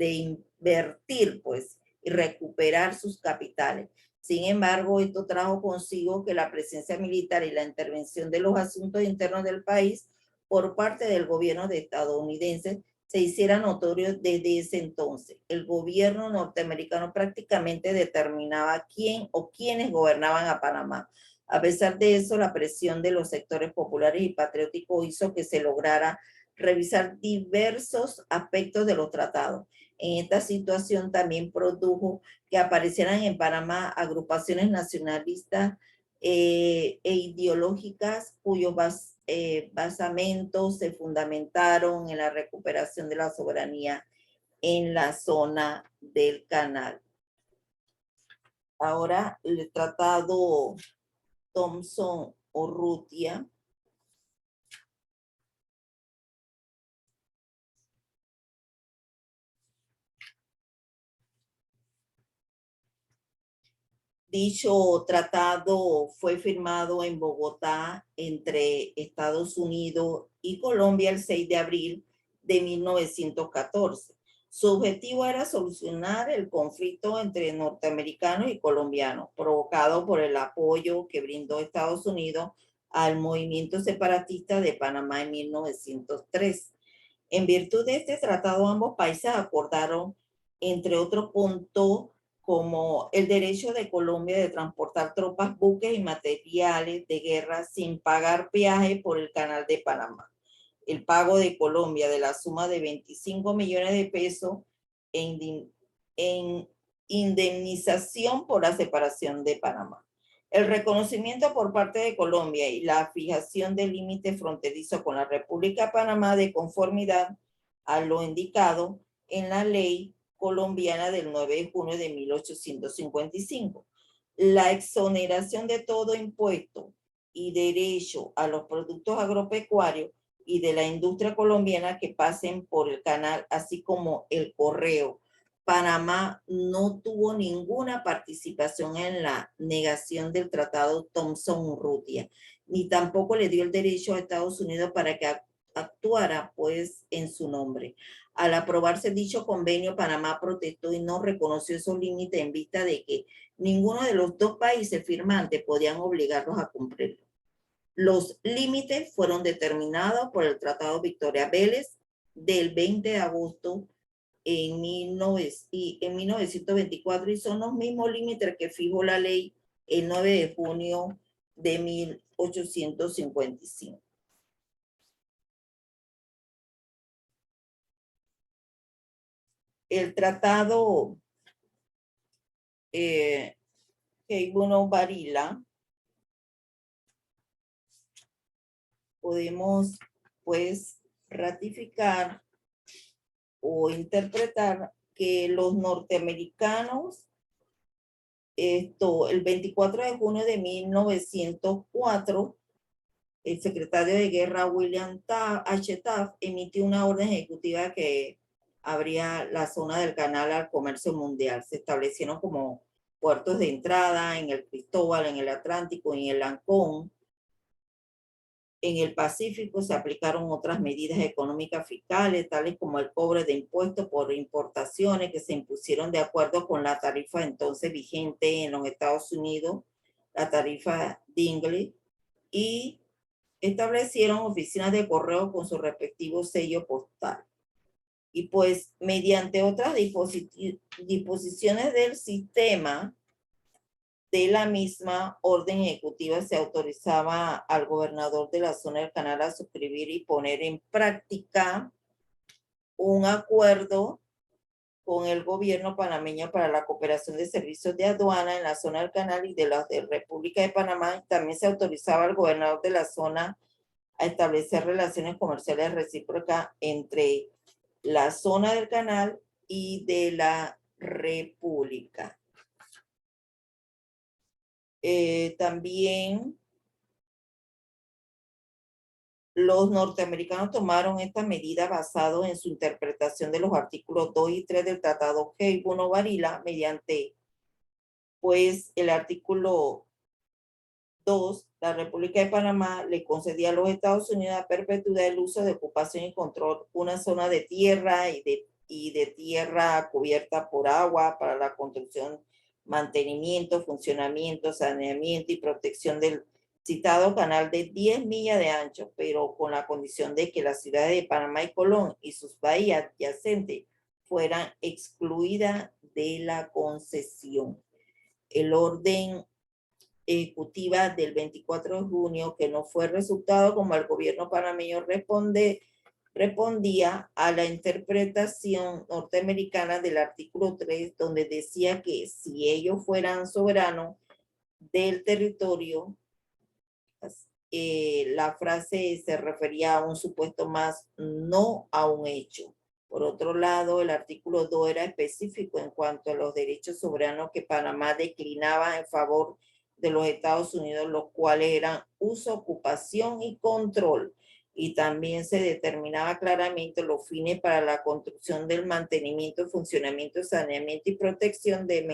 invertir pues, y recuperar sus capitales. Sin embargo, esto trajo consigo que la presencia militar y la intervención de los asuntos internos del país por parte del gobierno de estadounidense se hiciera notorio desde ese entonces. El gobierno norteamericano prácticamente determinaba quién o quiénes gobernaban a Panamá. A pesar de eso, la presión de los sectores populares y patrióticos hizo que se lograra revisar diversos aspectos de los tratados. En esta situación también produjo que aparecieran en Panamá agrupaciones nacionalistas e ideológicas cuyos basamentos se fundamentaron en la recuperación de la soberanía en la zona del canal. Ahora el tratado Thomson-Urrutia Dicho tratado fue firmado en Bogotá entre Estados Unidos y Colombia el 6 de abril de 1914. Su objetivo era solucionar el conflicto entre norteamericanos y colombianos, provocado por el apoyo que brindó Estados Unidos al movimiento separatista de Panamá en 1903. En virtud de este tratado, ambos países acordaron, entre otros puntos, como el derecho de Colombia de transportar tropas, buques y materiales de guerra sin pagar peaje por el canal de Panamá. El pago de Colombia de la suma de 25 millones de pesos en indemnización por la separación de Panamá. El reconocimiento por parte de Colombia y la fijación del límite fronterizo con la República de Panamá de conformidad a lo indicado en la ley colombiana del 9 de junio de 1855. La exoneración de todo impuesto y derecho a los productos agropecuarios y de la industria colombiana que pasen por el canal, así como el correo. Panamá no tuvo ninguna participación en la negación del tratado Thomson-Urrutia, ni tampoco le dio el derecho a Estados Unidos para que actuara pues en su nombre. Al aprobarse dicho convenio, Panamá protestó y no reconoció esos límites en vista de que ninguno de los dos países firmantes podían obligarlos a cumplirlo. Los límites fueron determinados por el Tratado Victoria Vélez del 20 de agosto en 1924 y son los mismos límites que fijó la ley el 9 de junio de 1855. El tratado Hey Bruno Varila, podemos pues ratificar o interpretar que los norteamericanos el 24 de junio de 1904, el secretario de Guerra William H. Taft emitió una orden ejecutiva que abría la zona del canal al comercio mundial. Se establecieron como puertos de entrada en el Cristóbal, en el Atlántico y en el Ancón. En el Pacífico se aplicaron otras medidas económicas fiscales, tales como el cobro de impuestos por importaciones que se impusieron de acuerdo con la tarifa entonces vigente en los Estados Unidos, la tarifa Dingley, y establecieron oficinas de correo con su respectivo sello postal. Y pues mediante otras disposiciones del sistema de la misma orden ejecutiva se autorizaba al gobernador de la zona del canal a suscribir y poner en práctica un acuerdo con el gobierno panameño para la cooperación de servicios de aduana en la zona del canal y de la República de Panamá. También se autorizaba al gobernador de la zona a establecer relaciones comerciales recíprocas entre la zona del canal y de la República. También los norteamericanos tomaron esta medida basado en su interpretación de los artículos 2 y 3 del Tratado Hey-Bono-Varila, mediante, pues, el artículo 2, la República de Panamá le concedía a los Estados Unidos a perpetuidad el uso de ocupación y control una zona de tierra y de tierra cubierta por agua para la construcción, mantenimiento, funcionamiento, saneamiento y protección del citado canal de 10 millas de ancho, pero con la condición de que las ciudades de Panamá y Colón y sus bahías adyacentes fueran excluidas de la concesión. El orden ejecutiva del 24 de junio, que no fue resultado como el gobierno panameño respondía a la interpretación norteamericana del artículo 3, donde decía que si ellos fueran soberanos del territorio, la frase se refería a un supuesto más, no a un hecho. Por otro lado, el artículo 2 era específico en cuanto a los derechos soberanos que Panamá declinaba en favor de los Estados Unidos, los cuales eran uso, ocupación y control. Y también se determinaba claramente los fines para la construcción del mantenimiento, funcionamiento, saneamiento y protección del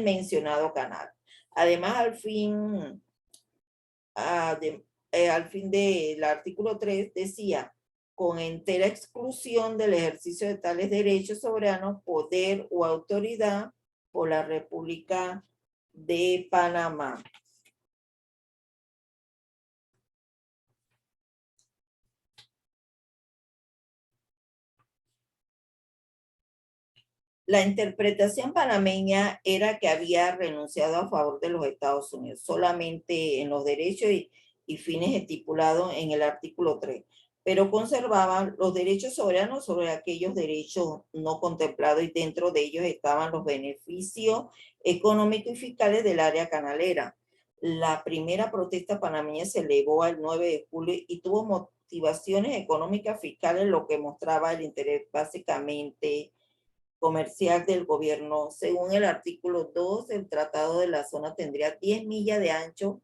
mencionado canal. Además, al fin del artículo 3 decía, con entera exclusión del ejercicio de tales derechos soberanos, poder o autoridad por la República de Panamá. La interpretación panameña era que había renunciado a favor de los Estados Unidos, solamente en los derechos y fines estipulados en el artículo 3, pero conservaban los derechos soberanos sobre aquellos derechos no contemplados y dentro de ellos estaban los beneficios económicos y fiscales del área canalera. La primera protesta panameña se elevó al 9 de julio y tuvo motivaciones económicas fiscales, lo que mostraba el interés básicamente comercial del gobierno. Según el artículo 2, el tratado de la zona tendría 10 millas de ancho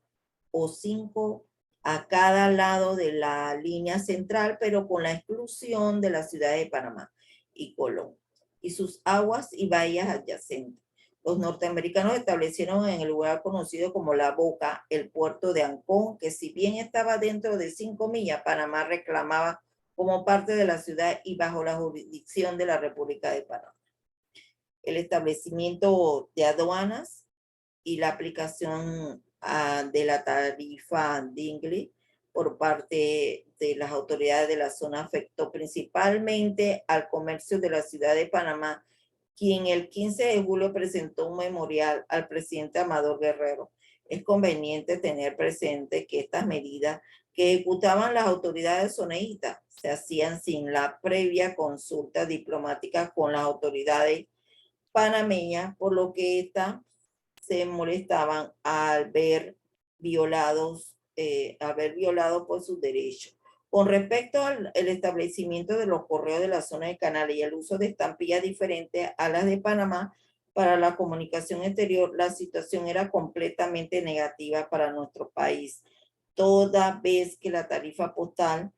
o 5 a cada lado de la línea central, pero con la exclusión de la ciudad de Panamá y Colón y sus aguas y bahías adyacentes. Los norteamericanos establecieron en el lugar conocido como La Boca el puerto de Ancón, que si bien estaba dentro de 5 millas, Panamá reclamaba como parte de la ciudad y bajo la jurisdicción de la República de Panamá. El establecimiento de aduanas y la aplicación de la tarifa Dingley por parte de las autoridades de la zona afectó principalmente al comercio de la ciudad de Panamá, quien el 15 de julio presentó un memorial al presidente Amador Guerrero. Es conveniente tener presente que estas medidas que ejecutaban las autoridades zoneístas se hacían sin la previa consulta diplomática con las autoridades panameñas, por lo que estas se molestaban al ver violado por sus derechos. Con respecto al establecimiento de los correos de la zona de Canales y el uso de estampillas diferentes a las de Panamá, para la comunicación exterior, la situación era completamente negativa para nuestro país, toda vez que la tarifa postal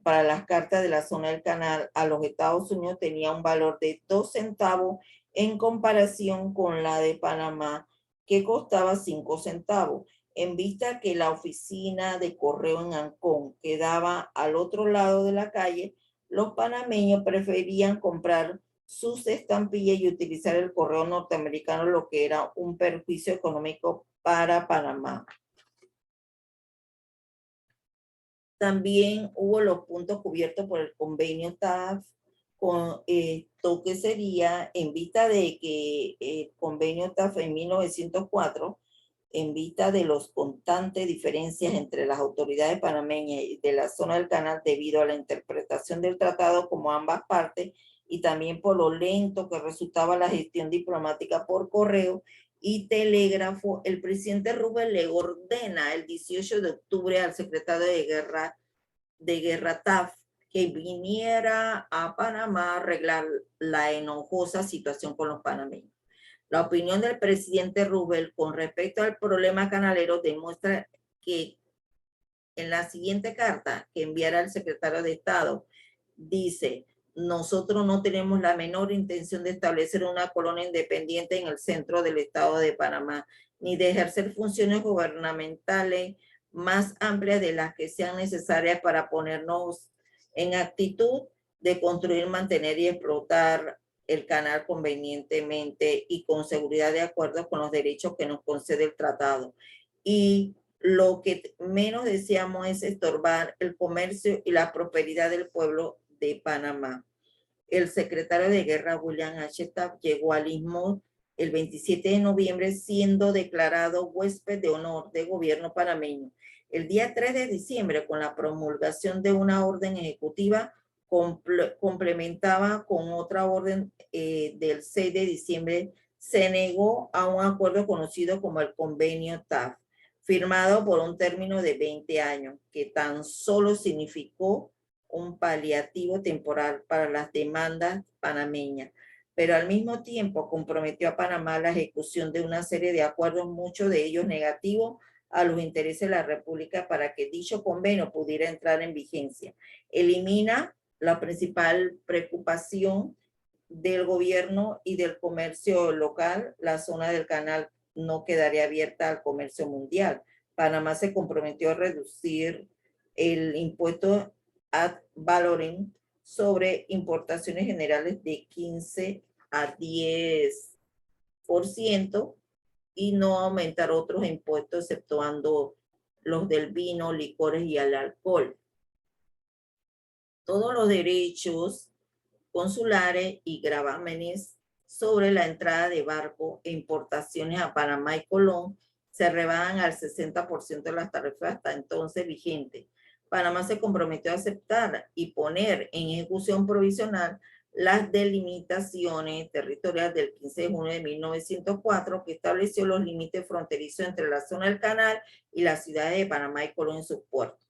para las cartas de la zona del canal a los Estados Unidos tenía un valor de 2 centavos en comparación con la de Panamá, que costaba 5 centavos. En vista que la oficina de correo en Ancón quedaba al otro lado de la calle, los panameños preferían comprar sus estampillas y utilizar el correo norteamericano, lo que era un perjuicio económico para Panamá. También hubo los puntos cubiertos por el convenio TAF, con esto que sería en vista de que el convenio TAF en 1904, en vista de los constantes diferencias entre las autoridades panameñas y de la zona del canal debido a la interpretación del tratado como ambas partes y también por lo lento que resultaba la gestión diplomática por correo y telégrafo, el presidente Rubén le ordena el 18 de octubre al secretario de Guerra TAF que viniera a Panamá a arreglar la enojosa situación con los panameños. La opinión del presidente Rubén con respecto al problema canalero demuestra que en la siguiente carta que enviará el secretario de Estado, dice: nosotros no tenemos la menor intención de establecer una colonia independiente en el centro del estado de Panamá, ni de ejercer funciones gubernamentales más amplias de las que sean necesarias para ponernos en actitud de construir, mantener y explotar el canal convenientemente y con seguridad de acuerdo con los derechos que nos concede el tratado. Y lo que menos deseamos es estorbar el comercio y la prosperidad del pueblo de Panamá. El secretario de Guerra, William H. Taft, llegó al Istmo el 27 de noviembre, siendo declarado huésped de honor de gobierno panameño. El día 3 de diciembre, con la promulgación de una orden ejecutiva, complementaba con otra orden del 6 de diciembre, se negó a un acuerdo conocido como el Convenio TAF, firmado por un término de 20 años, que tan solo significó un paliativo temporal para las demandas panameñas, pero al mismo tiempo comprometió a Panamá la ejecución de una serie de acuerdos, muchos de ellos negativos a los intereses de la República, para que dicho convenio pudiera entrar en vigencia. Elimina la principal preocupación del gobierno y del comercio local. La zona del canal no quedaría abierta al comercio mundial. Panamá se comprometió a reducir el impuesto ad valorem sobre importaciones generales de 15 a 10% y no aumentar otros impuestos exceptuando los del vino, licores y el alcohol. Todos los derechos consulares y gravámenes sobre la entrada de barco e importaciones a Panamá y Colón se rebajan al 60% de las tarifas hasta entonces vigentes. Panamá se comprometió a aceptar y poner en ejecución provisional las delimitaciones territoriales del 15 de junio de 1904, que estableció los límites fronterizos entre la zona del canal y las ciudades de Panamá y Colón en sus puertos.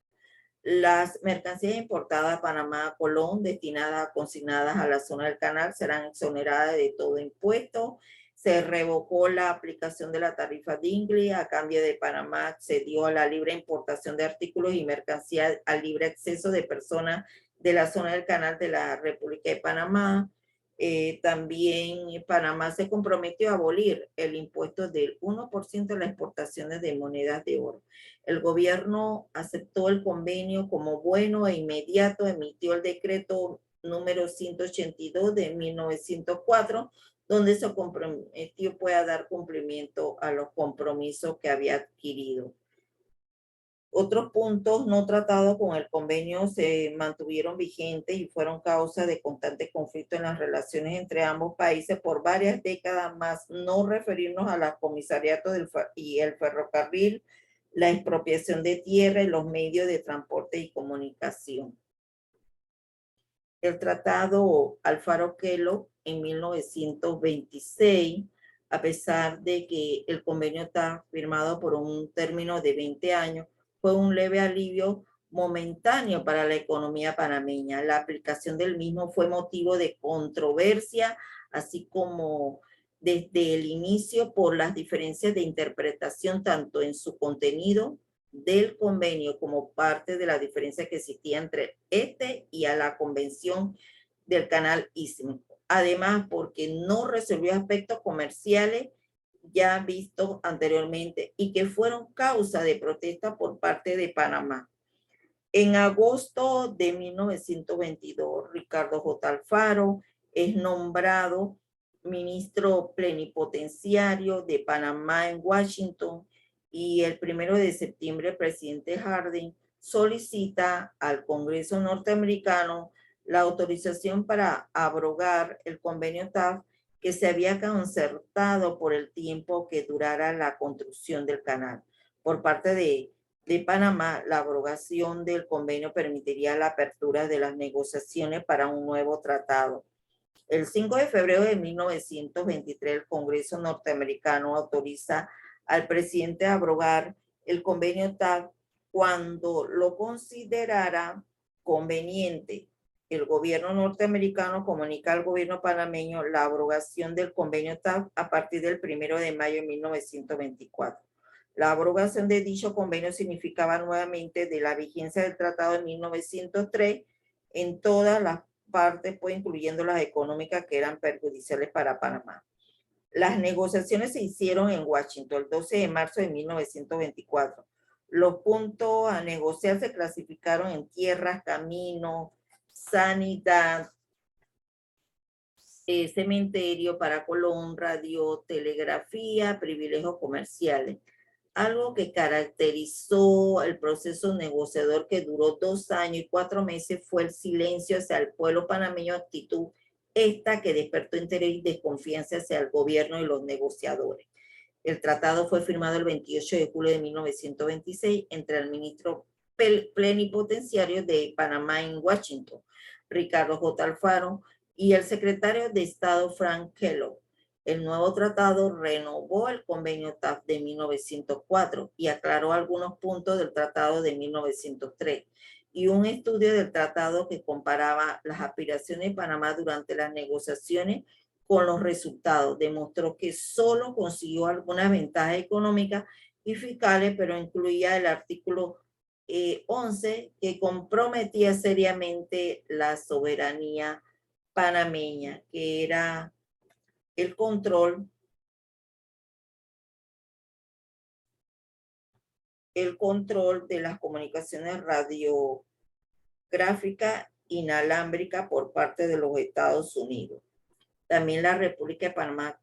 Las mercancías importadas a Panamá, Colón, destinadas a consignadas a la zona del canal, serán exoneradas de todo impuesto. Se revocó la aplicación de la tarifa Dingley. A cambio de Panamá accedió a la libre importación de artículos y mercancías al libre acceso de personas de la zona del canal de la República de Panamá. También Panamá se comprometió a abolir el impuesto del 1% de las exportaciones de monedas de oro. El gobierno aceptó el convenio como bueno e inmediato emitió el decreto número 182 de 1904, donde se comprometió a dar cumplimiento a los compromisos que había adquirido. Otros puntos no tratados con el convenio se mantuvieron vigentes y fueron causa de constante conflicto en las relaciones entre ambos países por varias décadas más. No referirnos a los comisariatos y el ferrocarril, la expropiación de tierra y los medios de transporte y comunicación. El tratado Alfaro-Kellogg en 1926, a pesar de que el convenio está firmado por un término de 20 años, fue un leve alivio momentáneo para la economía panameña. La aplicación del mismo fue motivo de controversia, así como desde el inicio por las diferencias de interpretación tanto en su contenido del convenio como parte de la diferencia que existía entre este y a la convención del canal Istmo. Además, porque no resolvió aspectos comerciales ya vistos anteriormente y que fueron causa de protesta por parte de Panamá. En agosto de 1922, Ricardo J. Alfaro es nombrado ministro plenipotenciario de Panamá en Washington y el 1 de septiembre el presidente Harding solicita al Congreso norteamericano la autorización para abrogar el convenio TAF que se había concertado por el tiempo que durara la construcción del canal. Por parte de Panamá, la abrogación del convenio permitiría la apertura de las negociaciones para un nuevo tratado. El 5 de febrero de 1923, el Congreso norteamericano autoriza al presidente a abrogar el convenio TAF cuando lo considerara conveniente. El gobierno norteamericano comunica al gobierno panameño la abrogación del convenio TAF a partir del 1 de mayo de 1924. La abrogación de dicho convenio significaba nuevamente de la vigencia del tratado de 1903 en todas las partes, pues incluyendo las económicas que eran perjudiciales para Panamá. Las negociaciones se hicieron en Washington el 12 de marzo de 1924. Los puntos a negociar se clasificaron en tierras, caminos, sanidad, cementerio para Colón, radio, telegrafía, privilegios comerciales. Algo que caracterizó el proceso negociador que duró 2 años y 4 meses fue el silencio hacia el pueblo panameño, actitud esta que despertó interés y desconfianza hacia el gobierno y los negociadores. El tratado fue firmado el 28 de julio de 1926 entre el ministro plenipotenciario de Panamá en Washington, Ricardo J. Alfaro, y el secretario de Estado Frank Kellogg. El nuevo tratado renovó el convenio TAF de 1904 y aclaró algunos puntos del tratado de 1903. Y un estudio del tratado que comparaba las aspiraciones de Panamá durante las negociaciones con los resultados demostró que solo consiguió algunas ventajas económicas y fiscales, pero incluía el artículo 11 que comprometía seriamente la soberanía panameña, que era el control de las comunicaciones radiográficas inalámbricas por parte de los Estados Unidos. También la República de Panamá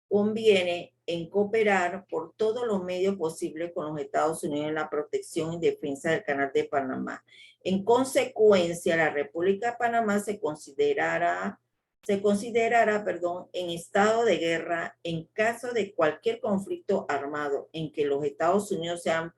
conviene en cooperar por todos los medios posibles con los Estados Unidos en la protección y defensa del Canal de Panamá. En consecuencia, la República de Panamá se considerará en estado de guerra en caso de cualquier conflicto armado en que los Estados Unidos sean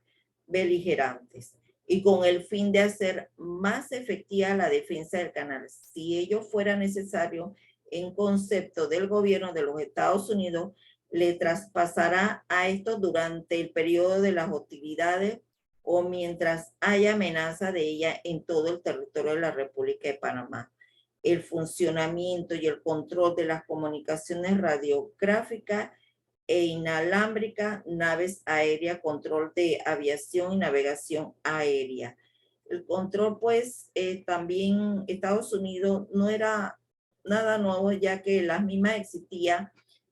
beligerantes y con el fin de hacer más efectiva la defensa del canal, si ello fuera necesario, en concepto del gobierno de los Estados Unidos, le traspasará a esto durante el periodo de las hostilidades o mientras haya amenaza de ella en todo el territorio de la República de Panamá. El funcionamiento y el control de las comunicaciones radiográficas e inalámbrica, naves aéreas, control de aviación y navegación aérea. El control, pues, también Estados Unidos no era nada nuevo, ya que las mismas existían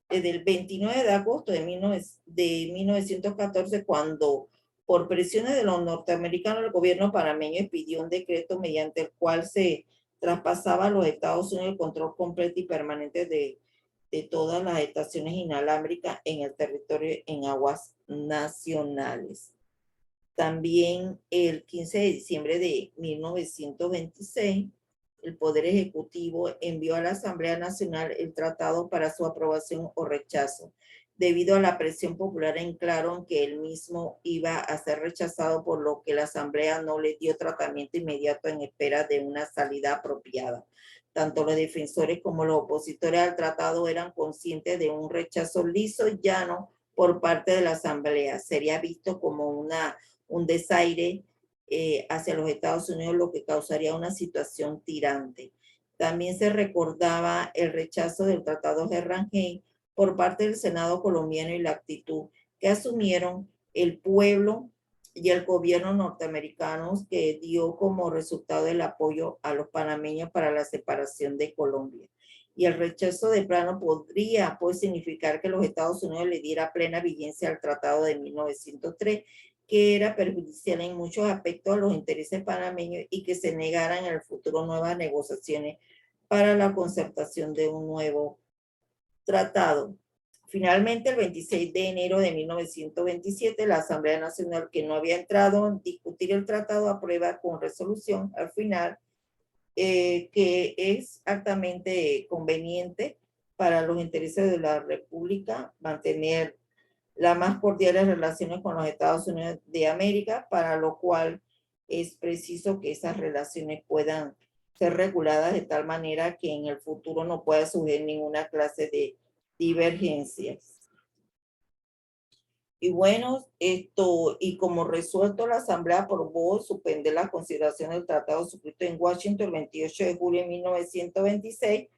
desde el 29 de agosto de 1914, cuando por presiones de los norteamericanos, el gobierno panameño pidió un decreto mediante el cual se traspasaba a los Estados Unidos el control completo y permanente de todas las estaciones inalámbricas en el territorio en aguas nacionales. También el 15 de diciembre de 1926, el Poder Ejecutivo envió a la Asamblea Nacional el tratado para su aprobación o rechazo. Debido a la presión popular en claro que el mismo iba a ser rechazado, por lo que la Asamblea no le dio tratamiento inmediato en espera de una salida apropiada. Tanto los defensores como los opositores al tratado eran conscientes de un rechazo liso y llano por parte de la Asamblea. Sería visto como un desaire hacia los Estados Unidos, lo que causaría una situación tirante. También se recordaba el rechazo del Tratado de Rangel por parte del Senado colombiano y la actitud que asumieron el pueblo y el gobierno norteamericanos, que dio como resultado el apoyo a los panameños para la separación de Colombia. Y el rechazo de plano podría pues significar que los Estados Unidos le diera plena vigencia al Tratado de 1903, que era perjudicial en muchos aspectos a los intereses panameños, y que se negaran en el futuro nuevas negociaciones para la concertación de un nuevo tratado. Finalmente, el 26 de enero de 1927, la Asamblea Nacional, que no había entrado en discutir el tratado, aprueba con resolución al final que es altamente conveniente para los intereses de la República mantener las más cordiales relaciones con los Estados Unidos de América, para lo cual es preciso que esas relaciones puedan ser reguladas de tal manera que en el futuro no pueda surgir ninguna clase de divergencias. Y bueno, y como resuelto, la Asamblea aprobó suspender la consideración del tratado suscrito en Washington el 28 de julio de 1926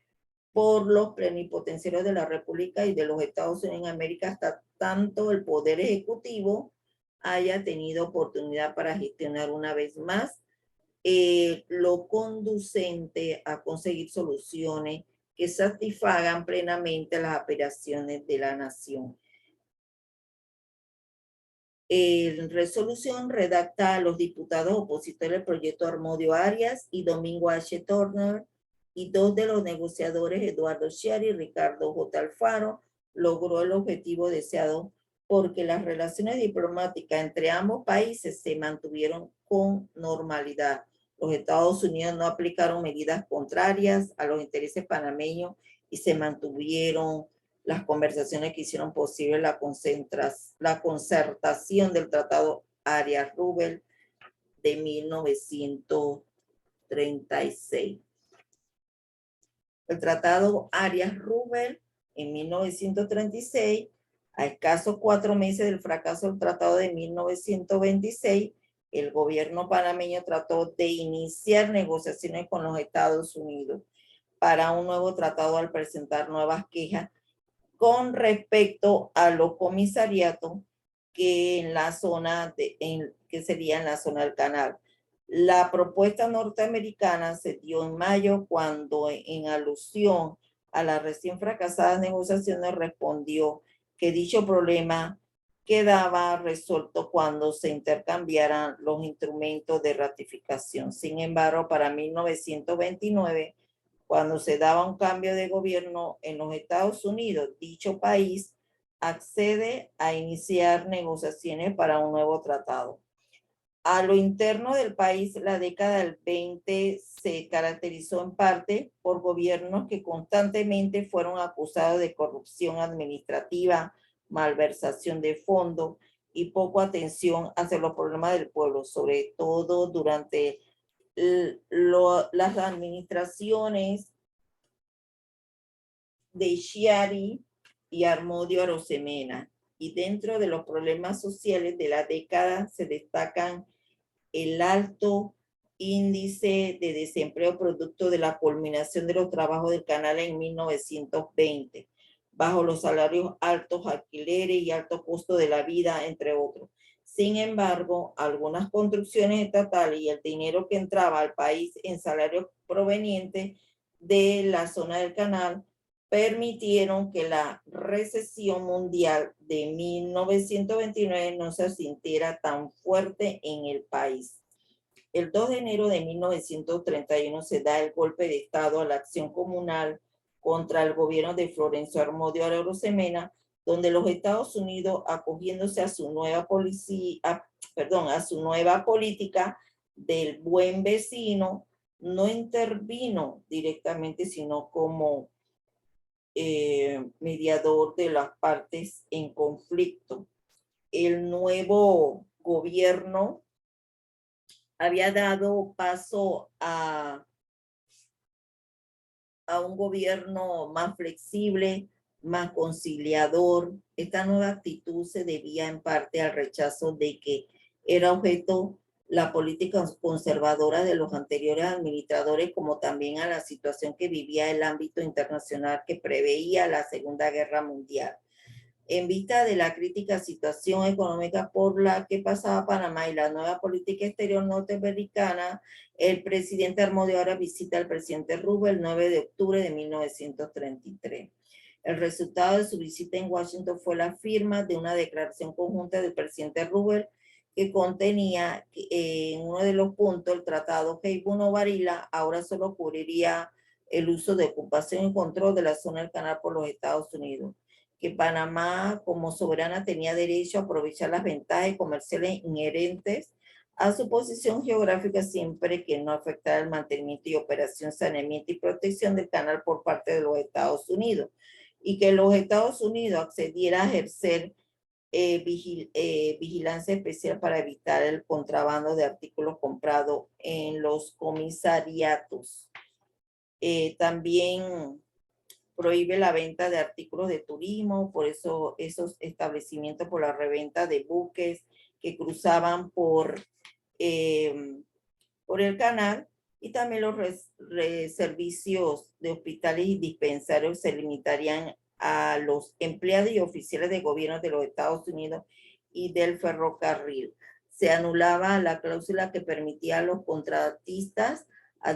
por los plenipotenciarios de la República y de los Estados Unidos en América, hasta tanto el Poder Ejecutivo haya tenido oportunidad para gestionar una vez más lo conducente a conseguir soluciones que satisfagan plenamente las aspiraciones de la nación. En resolución redacta a los diputados opositores del proyecto Armodio Arias y Domingo H. Turner, y dos de los negociadores, Eduardo Schiari y Ricardo J. Alfaro, logró el objetivo deseado porque las relaciones diplomáticas entre ambos países se mantuvieron con normalidad. Los Estados Unidos no aplicaron medidas contrarias a los intereses panameños y se mantuvieron las conversaciones que hicieron posible la concertación del Tratado Arias-Rubel de 1936. El Tratado Arias-Rubel en 1936, a escasos 4 meses del fracaso del Tratado de 1926, el gobierno panameño trató de iniciar negociaciones con los Estados Unidos para un nuevo tratado, al presentar nuevas quejas con respecto a los comisariatos que en la zona que sería en la zona del canal. La propuesta norteamericana se dio en mayo, cuando en alusión a las recién fracasadas negociaciones respondió que dicho problema quedaba resuelto cuando se intercambiaran los instrumentos de ratificación. Sin embargo, para 1929, cuando se daba un cambio de gobierno en los Estados Unidos, dicho país accede a iniciar negociaciones para un nuevo tratado. A lo interno del país, la década del 20 se caracterizó en parte por gobiernos que constantemente fueron acusados de corrupción administrativa, malversación de fondos y poco atención hacia los problemas del pueblo, sobre todo durante las administraciones de Schiari y Armodio Arosemena. Y dentro de los problemas sociales de la década se destacan el alto índice de desempleo producto de la culminación de los trabajos del canal en 1920, bajo los salarios altos, alquileres y alto costo de la vida, entre otros. Sin embargo, algunas construcciones estatales y el dinero que entraba al país en salarios provenientes de la zona del canal permitieron que la recesión mundial de 1929 no se sintiera tan fuerte en el país. El 2 de enero de 1931 se da el golpe de Estado a la acción comunal contra el gobierno de Florencio Armodio Arosemena, donde los Estados Unidos, acogiéndose a su nueva política del buen vecino, no intervino directamente, sino como mediador de las partes en conflicto. El nuevo gobierno había dado paso a un gobierno más flexible, más conciliador. Esta nueva actitud se debía en parte al rechazo de que era objeto la política conservadora de los anteriores administradores, como también a la situación que vivía el ámbito internacional que preveía la Segunda Guerra Mundial. En vista de la crítica situación económica por la que pasaba Panamá y la nueva política exterior norteamericana, el presidente Armando ahora visita al presidente Roosevelt el 9 de octubre de 1933. El resultado de su visita en Washington fue la firma de una declaración conjunta del presidente Roosevelt que contenía en uno de los puntos el tratado Heybuno-Varila ahora solo cubriría el uso de ocupación y control de la zona del canal por los Estados Unidos, que Panamá como soberana tenía derecho a aprovechar las ventajas comerciales inherentes a su posición geográfica siempre que no afectara el mantenimiento y operación, saneamiento y protección del canal por parte de los Estados Unidos, y que los Estados Unidos accediera a ejercer vigilancia especial para evitar el contrabando de artículos comprados en los comisariatos. También prohíbe la venta de artículos de turismo, por eso esos establecimientos por la reventa de buques que cruzaban por el canal, y también los servicios de hospitales y dispensarios se limitarían a los empleados y oficiales de gobierno de los Estados Unidos y del ferrocarril. Se anulaba la cláusula que permitía a los contratistas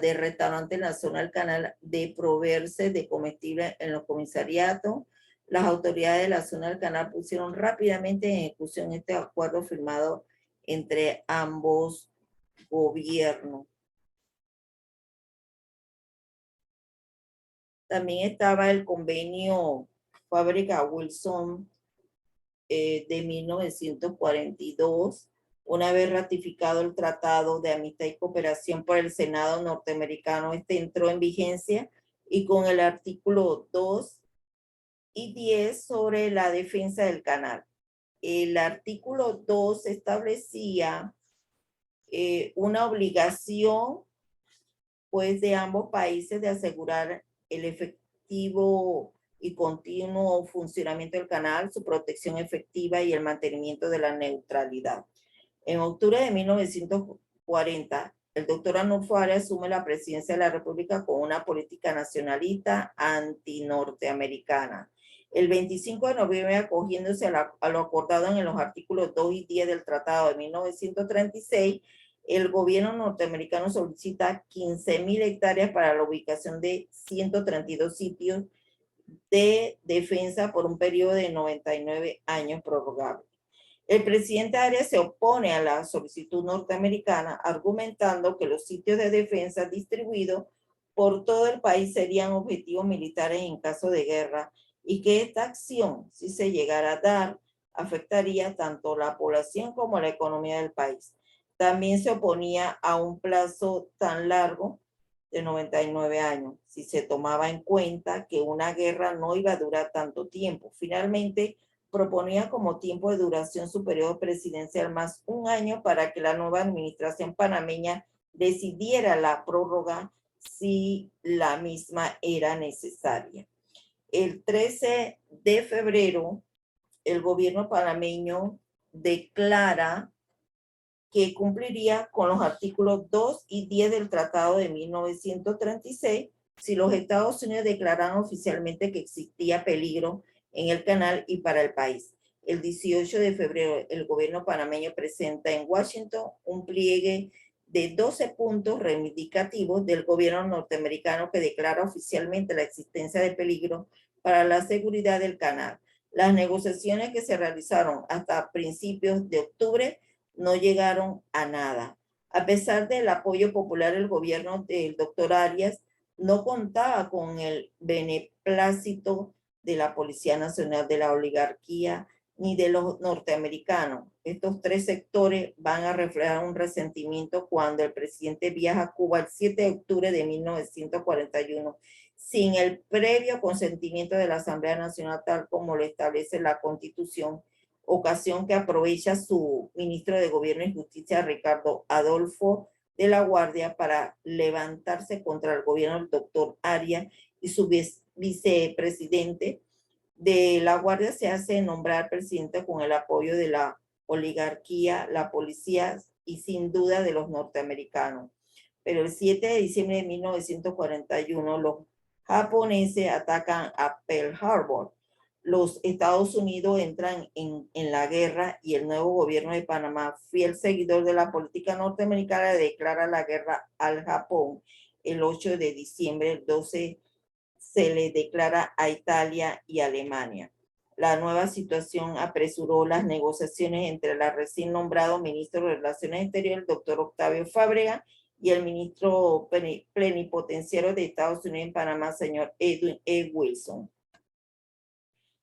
de restaurantes en la zona del canal de proveerse de comestibles en los comisariatos. Las autoridades de la zona del canal pusieron rápidamente en ejecución este acuerdo firmado entre ambos gobiernos. También estaba el convenio Fábrica-Wilson de 1942, una vez ratificado el Tratado de Amistad y Cooperación por el Senado norteamericano. Este entró en vigencia y con el artículo 2 y 10 sobre la defensa del canal. El artículo 2 establecía una obligación pues de ambos países de asegurar el efectivo y continuo funcionamiento del canal, su protección efectiva y el mantenimiento de la neutralidad. En octubre de 1940, el doctor Arnulfo Arias asume la presidencia de la República con una política nacionalista antinorteamericana. El 25 de noviembre, acogiéndose a lo acordado en los artículos 2 y 10 del Tratado de 1936, el gobierno norteamericano solicita 15,000 hectáreas para la ubicación de 132 sitios de defensa por un periodo de 99 años prorrogable. El presidente Arias se opone a la solicitud norteamericana, argumentando que los sitios de defensa distribuidos por todo el país serían objetivos militares en caso de guerra y que esta acción, si se llegara a dar, afectaría tanto la población como la economía del país. También se oponía a un plazo tan largo de 99 años, si se tomaba en cuenta que una guerra no iba a durar tanto tiempo. Finalmente, proponía como tiempo de duración su periodo presidencial más un año para que la nueva administración panameña decidiera la prórroga si la misma era necesaria. El 13 de febrero, el gobierno panameño declara que cumpliría con los artículos 2 y 10 del Tratado de 1936 si los Estados Unidos declararan oficialmente que existía peligro en el canal y para el país. El 18 de febrero, el gobierno panameño presenta en Washington un pliegue de 12 puntos reivindicativos del gobierno norteamericano que declara oficialmente la existencia de peligro para la seguridad del canal. Las negociaciones que se realizaron hasta principios de octubre no llegaron a nada. A pesar del apoyo popular, el gobierno del doctor Arias no contaba con el beneplácito de la Policía Nacional, de la oligarquía, ni de los norteamericanos. Estos tres sectores van a reflejar un resentimiento cuando el presidente viaja a Cuba el 7 de octubre de 1941, sin el previo consentimiento de la Asamblea Nacional, tal como lo establece la Constitución, ocasión que aprovecha su ministro de Gobierno y Justicia, Ricardo Adolfo de la Guardia, para levantarse contra el gobierno del doctor Arias y su vicepresidente de la Guardia se hace nombrar presidente con el apoyo de la oligarquía. La policía y sin duda de los norteamericanos. Pero el 7 de diciembre de 1941 los japoneses atacan a Pearl Harbor. Los Estados Unidos entran en la guerra y el nuevo gobierno de Panamá, fiel seguidor de la política norteamericana, declara la guerra al Japón el 8 de diciembre. El 12 se le declara a Italia y Alemania. La nueva situación apresuró las negociaciones entre el recién nombrado ministro de Relaciones Exteriores, el doctor Octavio Fábrega, y el ministro plenipotenciario de Estados Unidos en Panamá, señor Edwin E. Wilson.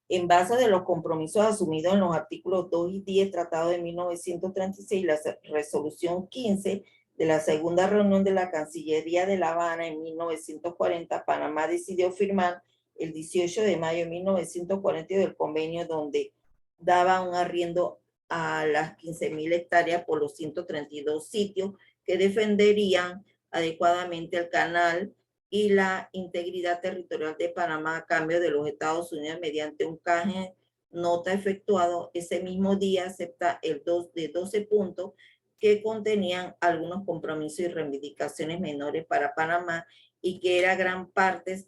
En base de los compromisos asumidos en los artículos 2 y 10 Tratado de 1936 y la resolución 15 de la segunda reunión de la Cancillería de La Habana en 1940, Panamá decidió firmar el 18 de mayo de 1942 el convenio donde daba un arriendo a las 15,000 hectáreas por los 132 sitios que defenderían adecuadamente el canal y la integridad territorial de Panamá a cambio de los Estados Unidos mediante un canje nota efectuado ese mismo día, acepta el 2 de 12 puntos que contenían algunos compromisos y reivindicaciones menores para Panamá y que era gran parte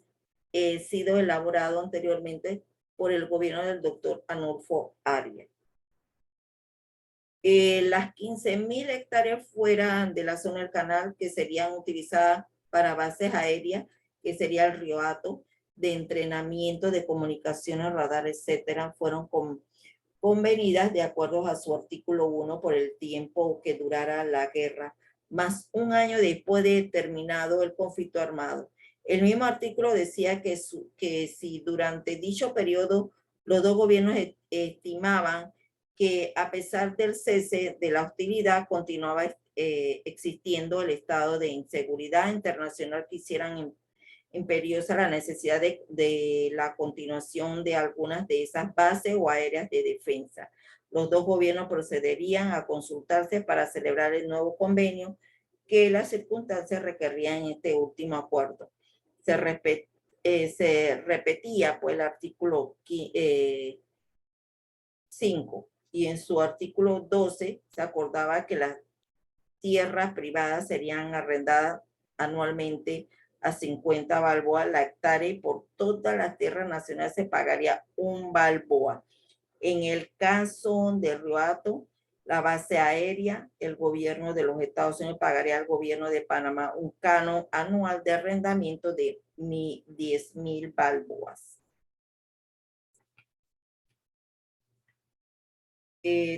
sido elaborado anteriormente por el gobierno del doctor Arnulfo Arias. Las 15,000 hectáreas fuera de la zona del canal que serían utilizadas para bases aéreas, que sería el Río Hato, de entrenamiento, de comunicaciones, radar, etcétera, fueron convenidas de acuerdo a su artículo 1 por el tiempo que durara la guerra, más un año después de terminado el conflicto armado. El mismo artículo decía que si durante dicho periodo los dos gobiernos estimaban que a pesar del cese de la hostilidad continuaba existiendo el estado de inseguridad internacional que hicieran imperiosa la necesidad de la continuación de algunas de esas bases o aéreas de defensa. Los dos gobiernos procederían a consultarse para celebrar el nuevo convenio que las circunstancias requerían en este último acuerdo. Se repetía pues el artículo 5 y en su artículo 12 se acordaba que las tierras privadas serían arrendadas anualmente a 50 balboas la hectárea y por todas las tierras nacionales se pagaría un balboa. En el caso de Río Hato, la base aérea, el gobierno de los Estados Unidos pagaría al gobierno de Panamá un canon anual de arrendamiento de 10,000 balboas.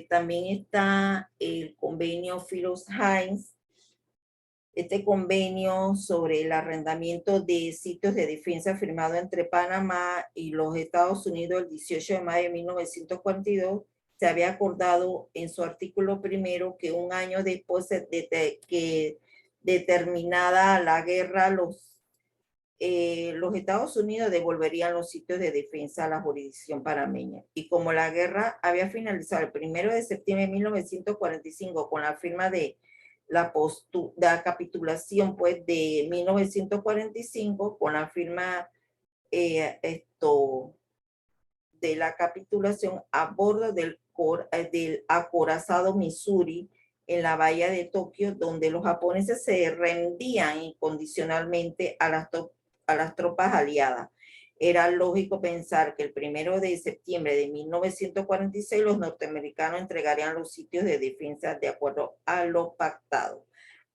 También está el convenio Philos-Hines. Este convenio sobre el arrendamiento de sitios de defensa firmado entre Panamá y los Estados Unidos el 18 de mayo de 1942 se había acordado en su artículo primero que un año después de que determinada la guerra, los Estados Unidos devolverían los sitios de defensa a la jurisdicción panameña. Y como la guerra había finalizado el 1 de septiembre de 1945 con la firma de la capitulación pues de 1945, con la firma de la capitulación a bordo del acorazado Missouri en la bahía de Tokio, donde los japoneses se rendían incondicionalmente a las tropas aliadas. Era lógico pensar que el 1 de septiembre de 1946 los norteamericanos entregarían los sitios de defensa de acuerdo a lo pactado.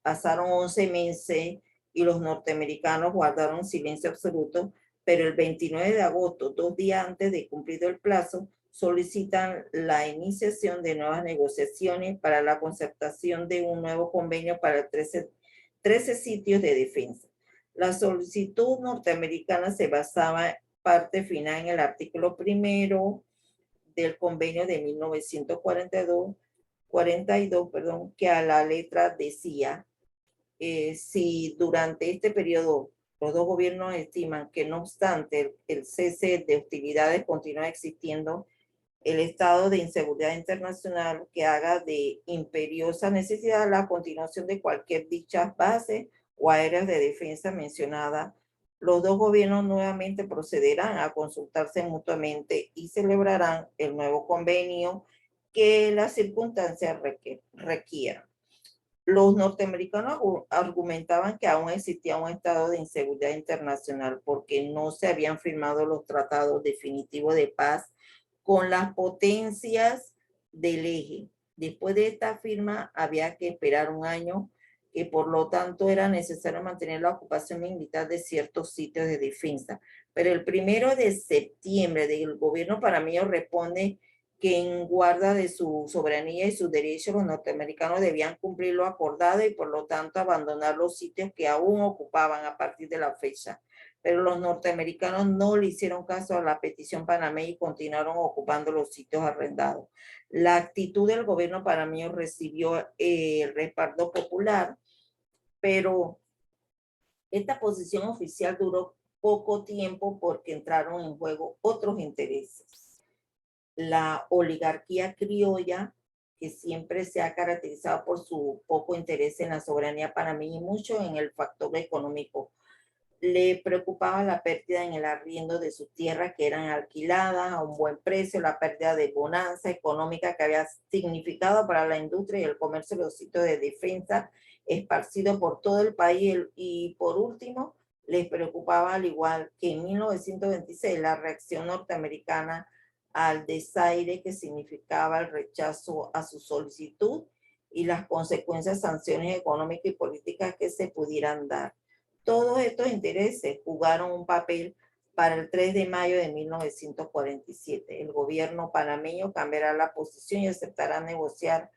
Pasaron 11 meses y los norteamericanos guardaron silencio absoluto, pero el 29 de agosto, 2 días antes de cumplido el plazo, solicitan la iniciación de nuevas negociaciones para la concertación de un nuevo convenio para 13 sitios de defensa. La solicitud norteamericana se basaba parte final en el artículo primero del convenio de 1942, que a la letra decía, si durante este periodo los dos gobiernos estiman que no obstante el cese de hostilidades continúa existiendo, el estado de inseguridad internacional que haga de imperiosa necesidad la continuación de cualquier dicha base o áreas de defensa mencionada, los dos gobiernos nuevamente procederán a consultarse mutuamente y celebrarán el nuevo convenio que las circunstancias requieran. Los norteamericanos argumentaban que aún existía un estado de inseguridad internacional porque no se habían firmado los tratados definitivos de paz con las potencias del eje. Después de esta firma había que esperar un año, que por lo tanto era necesario mantener la ocupación militar de ciertos sitios de defensa. Pero el 1 de septiembre del gobierno panameño responde que en guarda de su soberanía y sus derechos, los norteamericanos debían cumplir lo acordado y por lo tanto abandonar los sitios que aún ocupaban a partir de la fecha. Pero los norteamericanos no le hicieron caso a la petición panameña y continuaron ocupando los sitios arrendados. La actitud del gobierno panameño recibió el respaldo popular, pero esta posición oficial duró poco tiempo porque entraron en juego otros intereses. La oligarquía criolla, que siempre se ha caracterizado por su poco interés en la soberanía panameña y mucho en el factor económico. Le preocupaba la pérdida en el arriendo de sus tierras que eran alquiladas a un buen precio, la pérdida de bonanza económica que había significado para la industria y el comercio de los sitios de defensa esparcidos por todo el país. Y por último, les preocupaba, al igual que en 1926, la reacción norteamericana al desaire que significaba el rechazo a su solicitud y las consecuencias, sanciones económicas y políticas que se pudieran dar. Todos estos intereses jugaron un papel para el 3 de mayo de 1947. El gobierno panameño cambiará la posición y aceptará negociar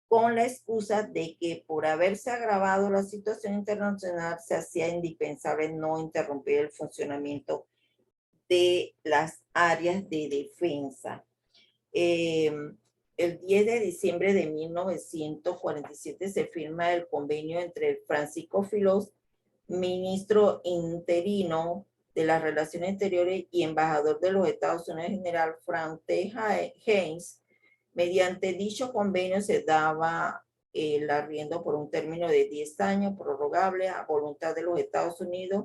con la excusa de que por haberse agravado la situación internacional se hacía indispensable no interrumpir el funcionamiento de las áreas de defensa. El 10 de diciembre de 1947 se firma el convenio entre Francisco Filós, ministro interino de las Relaciones Exteriores y embajador de los Estados Unidos, general Frank T. Haynes. Mediante dicho convenio se daba el arriendo por un término de 10 años, prorrogable a voluntad de los Estados Unidos,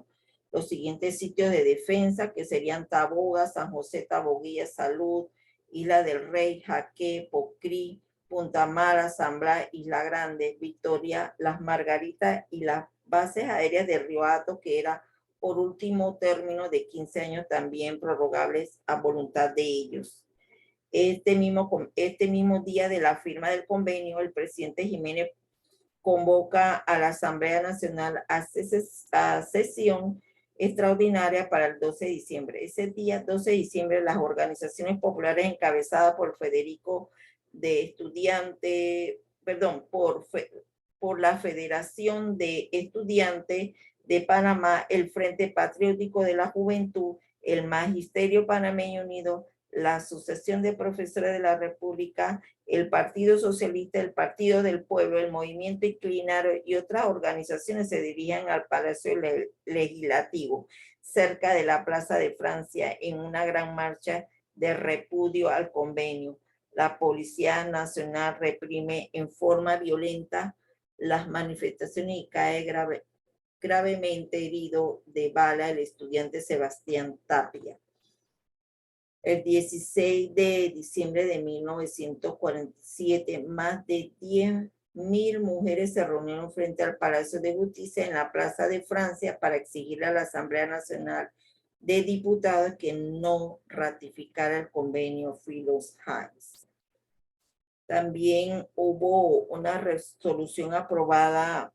los siguientes sitios de defensa, que serían Taboga, San José, Taboguilla, Salud, Isla del Rey, Jaque, Pocrí, Punta Mara, San Blas, Isla Grande, Victoria, Las Margaritas y las bases aéreas de Río Hato, que era por último término de 15 años también prorrogables a voluntad de ellos. Este mismo día de la firma del convenio, el presidente Jiménez convoca a la Asamblea Nacional a sesión extraordinaria para el 12 de diciembre. Ese día, 12 de diciembre, las organizaciones populares encabezadas por Federico de Estudiantes, perdón, por la Federación de Estudiantes de Panamá, el Frente Patriótico de la Juventud, el Magisterio Panameño Unido, la Asociación de Profesores de la República, el Partido Socialista, el Partido del Pueblo, el Movimiento Inclinario y otras organizaciones se dirigían al Palacio Legislativo, cerca de la Plaza de Francia, en una gran marcha de repudio al convenio. La Policía Nacional reprime en forma violenta las manifestaciones y cae gravemente herido de bala el estudiante Sebastián Tapia. El 16 de diciembre de 1947, más de 10.000 mujeres se reunieron frente al Palacio de Justicia en la Plaza de Francia para exigirle a la Asamblea Nacional de Diputados que no ratificara el convenio Filós-Haynes. También hubo una resolución aprobada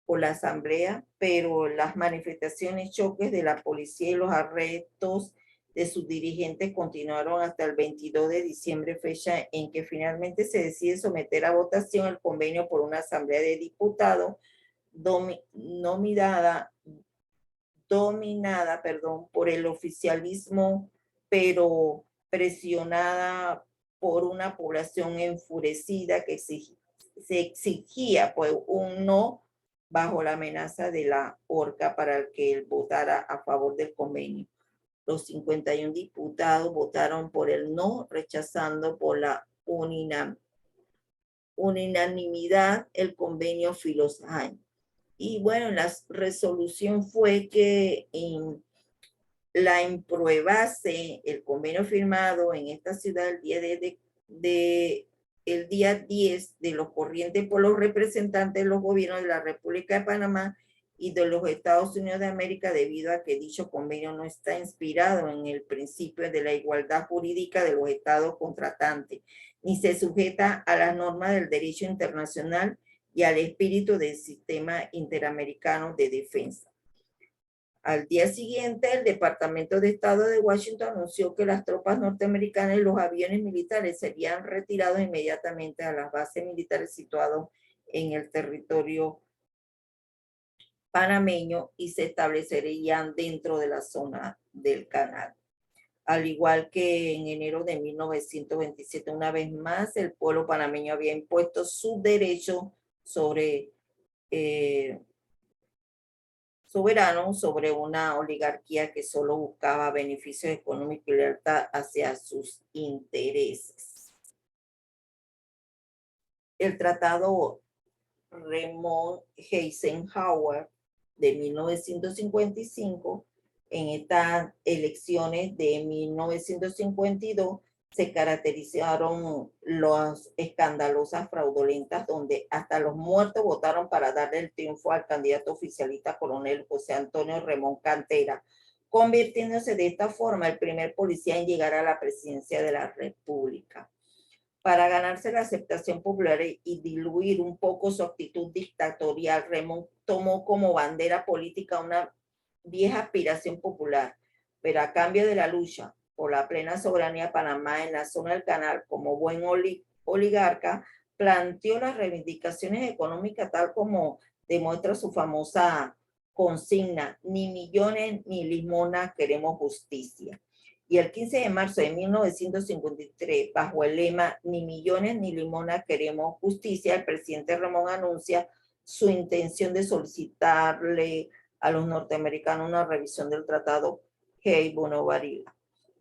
por la Asamblea, pero las manifestaciones, choques de la policía y los arrestos de sus dirigentes continuaron hasta el 22 de diciembre, fecha en que finalmente se decide someter a votación el convenio por una asamblea de diputados dominada por el oficialismo, pero presionada por una población enfurecida que se exigía pues, un no bajo la amenaza de la horca para el que él votara a favor del convenio. Los 51 diputados votaron por el no, rechazando por la unanimidad el convenio Filós-Haynes. Y bueno, la resolución fue que la impruebase el convenio firmado en esta ciudad el día de el día 10 de los corrientes por los representantes de los gobiernos de la República de Panamá y de los Estados Unidos de América, debido a que dicho convenio no está inspirado en el principio de la igualdad jurídica de los estados contratantes, ni se sujeta a las normas del derecho internacional y al espíritu del sistema interamericano de defensa. Al día siguiente, el Departamento de Estado de Washington anunció que las tropas norteamericanas y los aviones militares serían retirados inmediatamente a las bases militares situadas en el territorio panameño y se establecerían dentro de la zona del canal. Al igual que en enero de 1927, una vez más, el pueblo panameño había impuesto su derecho soberano sobre una oligarquía que solo buscaba beneficios económicos y lealtad hacia sus intereses. El tratado Raymond-Eisenhower de 1955, en estas elecciones de 1952, se caracterizaron las escandalosas fraudulentas donde hasta los muertos votaron para darle el triunfo al candidato oficialista coronel José Antonio Remón Cantera, convirtiéndose de esta forma el primer policía en llegar a la presidencia de la República. Para ganarse la aceptación popular y diluir un poco su actitud dictatorial, Remón tomó como bandera política una vieja aspiración popular, pero a cambio de la lucha por la plena soberanía de Panamá en la zona del canal, como buen oligarca, planteó las reivindicaciones económicas tal como demuestra su famosa consigna: ni millones ni limonas, queremos justicia. Y el 15 de marzo de 1953, bajo el lema "ni millones ni limonas, queremos justicia", el presidente Remón anuncia su intención de solicitarle a los norteamericanos una revisión del tratado Hey-Bono-Varila.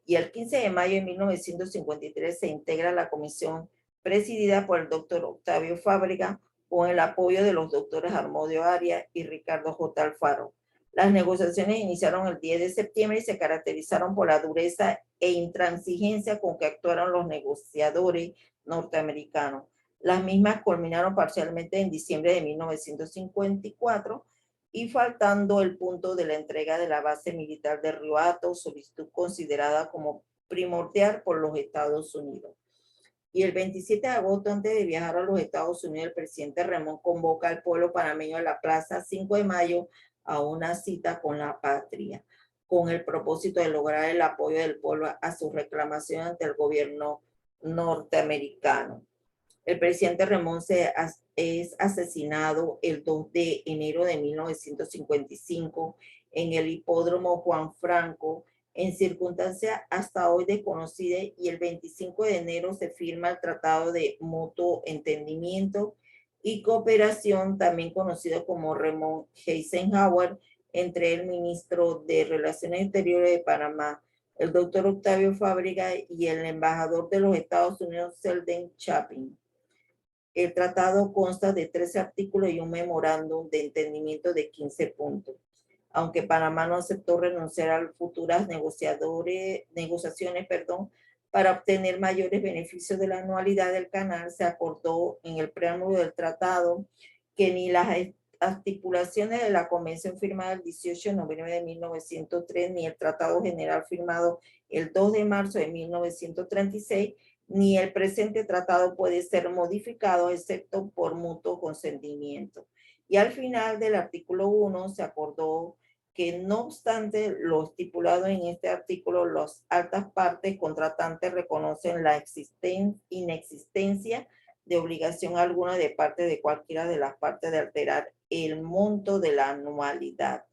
Y el 15 de mayo de 1953 se integra la comisión presidida por el doctor Octavio Fábrega, con el apoyo de los doctores Armodio Arias y Ricardo J. Alfaro. Las negociaciones iniciaron el 10 de septiembre y se caracterizaron por la dureza e intransigencia con que actuaron los negociadores norteamericanos. Las mismas culminaron parcialmente en diciembre de 1954 y faltando el punto de la entrega de la base militar de Río Hato, solicitud considerada como primordial por los Estados Unidos. Y el 27 de agosto, antes de viajar a los Estados Unidos, el presidente Remón convoca al pueblo panameño a la Plaza 5 de Mayo a una cita con la patria, con el propósito de lograr el apoyo del pueblo a su reclamación ante el gobierno norteamericano. El presidente Remón es asesinado el 2 de enero de 1955 en el hipódromo Juan Franco, en circunstancias hasta hoy desconocidas, y el 25 de enero se firma el Tratado de Mutuo Entendimiento y Cooperación, también conocido como Raymond-Eisenhower, entre el ministro de Relaciones Exteriores de Panamá, el doctor Octavio Fábrega, y el embajador de los Estados Unidos, Selden Chapin. El tratado consta de 13 artículos y un memorándum de entendimiento de 15 puntos. Aunque Panamá no aceptó renunciar a futuras negociaciones, para obtener mayores beneficios de la anualidad del canal, se acordó en el preámbulo del tratado que ni las estipulaciones de la convención firmada el 18 de noviembre de 1903, ni el tratado general firmado el 2 de marzo de 1936, ni el presente tratado puede ser modificado excepto por mutuo consentimiento. Y al final del artículo 1 se acordó que no obstante lo estipulado en este artículo, las altas partes contratantes reconocen la inexistencia de obligación alguna de parte de cualquiera de las partes de alterar el monto de la anualidad.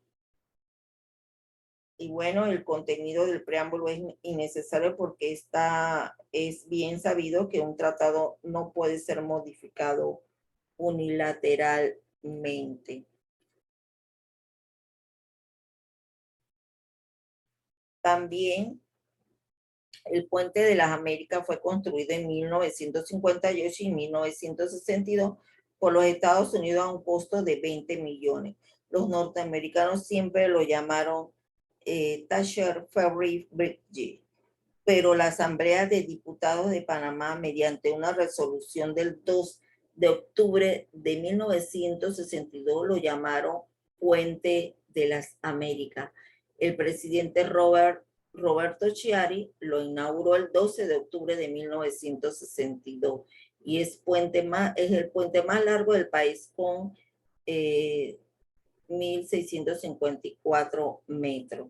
Y bueno, el contenido del preámbulo es innecesario porque es bien sabido que un tratado no puede ser modificado unilateralmente. También el Puente de las Américas fue construido en 1958 y 1962 por los Estados Unidos a un costo de 20 millones. Los norteamericanos siempre lo llamaron Thatcher Ferry Bridge, pero la Asamblea de Diputados de Panamá, mediante una resolución del 2 de octubre de 1962, lo llamaron Puente de las Américas. El presidente Roberto Chiari lo inauguró el 12 de octubre de 1962 y es el puente más largo del país con 1.654 metros.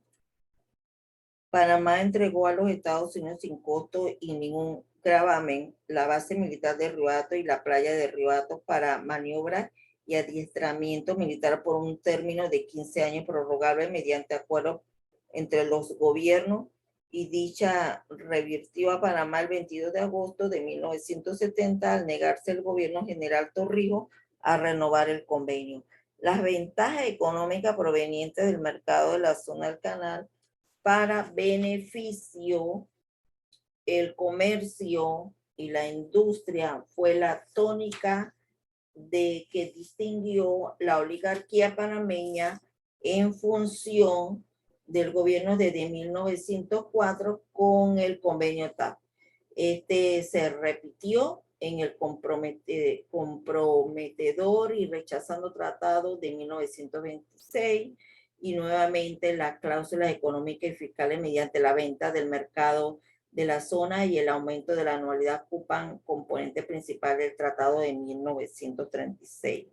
Panamá entregó a los Estados Unidos sin costo y ningún gravamen la base militar de Río Hato y la playa de Río Hato para maniobras y adiestramiento militar por un término de 15 años prorrogable mediante acuerdo entre los gobiernos, y dicha revirtió a Panamá el 22 de agosto de 1970 al negarse el gobierno general Torrijos a renovar el convenio. Las ventajas económicas provenientes del mercado de la zona del canal para beneficio el comercio y la industria fue la tónica de que distinguió la oligarquía panameña en función del gobierno desde 1904 con el convenio TAP. Este se repitió en el comprometedor y rechazando tratado de 1926 y nuevamente las cláusulas económicas y fiscales mediante la venta del mercado de la zona y el aumento de la anualidad ocupan componente principal del tratado de 1936.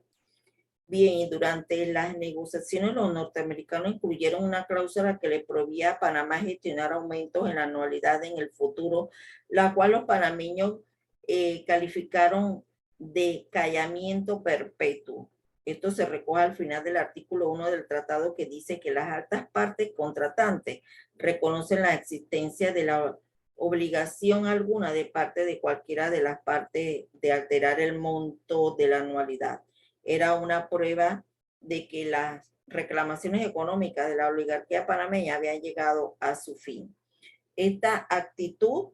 Bien, y durante las negociaciones los norteamericanos incluyeron una cláusula que le prohibía a Panamá gestionar aumentos en la anualidad en el futuro, la cual los panameños calificaron de callamiento perpetuo. Esto se recoge al final del artículo 1 del tratado, que dice que las altas partes contratantes reconocen la existencia de la obligación alguna de parte de cualquiera de las partes de alterar el monto de la anualidad. Era una prueba de que las reclamaciones económicas de la oligarquía panameña habían llegado a su fin. Esta actitud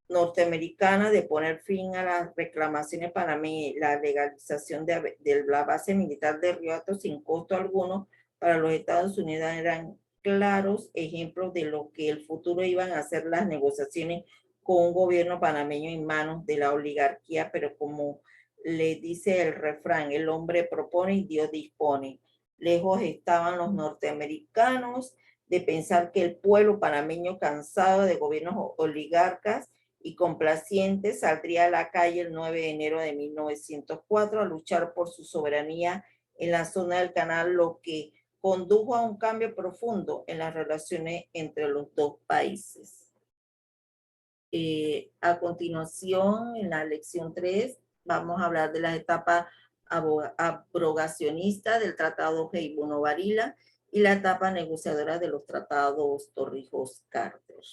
norteamericana de poner fin a las reclamaciones panameñas, la legalización de la base militar de Río Hato sin costo alguno para los Estados Unidos, eran claros ejemplos de lo que el futuro iban a ser las negociaciones con un gobierno panameño en manos de la oligarquía, pero como le dice el refrán, el hombre propone y Dios dispone. Lejos estaban los norteamericanos de pensar que el pueblo panameño, cansado de gobiernos oligarcas y complacientes, saldría a la calle el 9 de enero de 1904 a luchar por su soberanía en la zona del canal, lo que condujo a un cambio profundo en las relaciones entre los dos países. A continuación, en la lección 3, vamos a hablar de las etapas abrogacionistas del Tratado Heybuno-Varila y la etapa negociadora de los tratados Torrijos-Carter.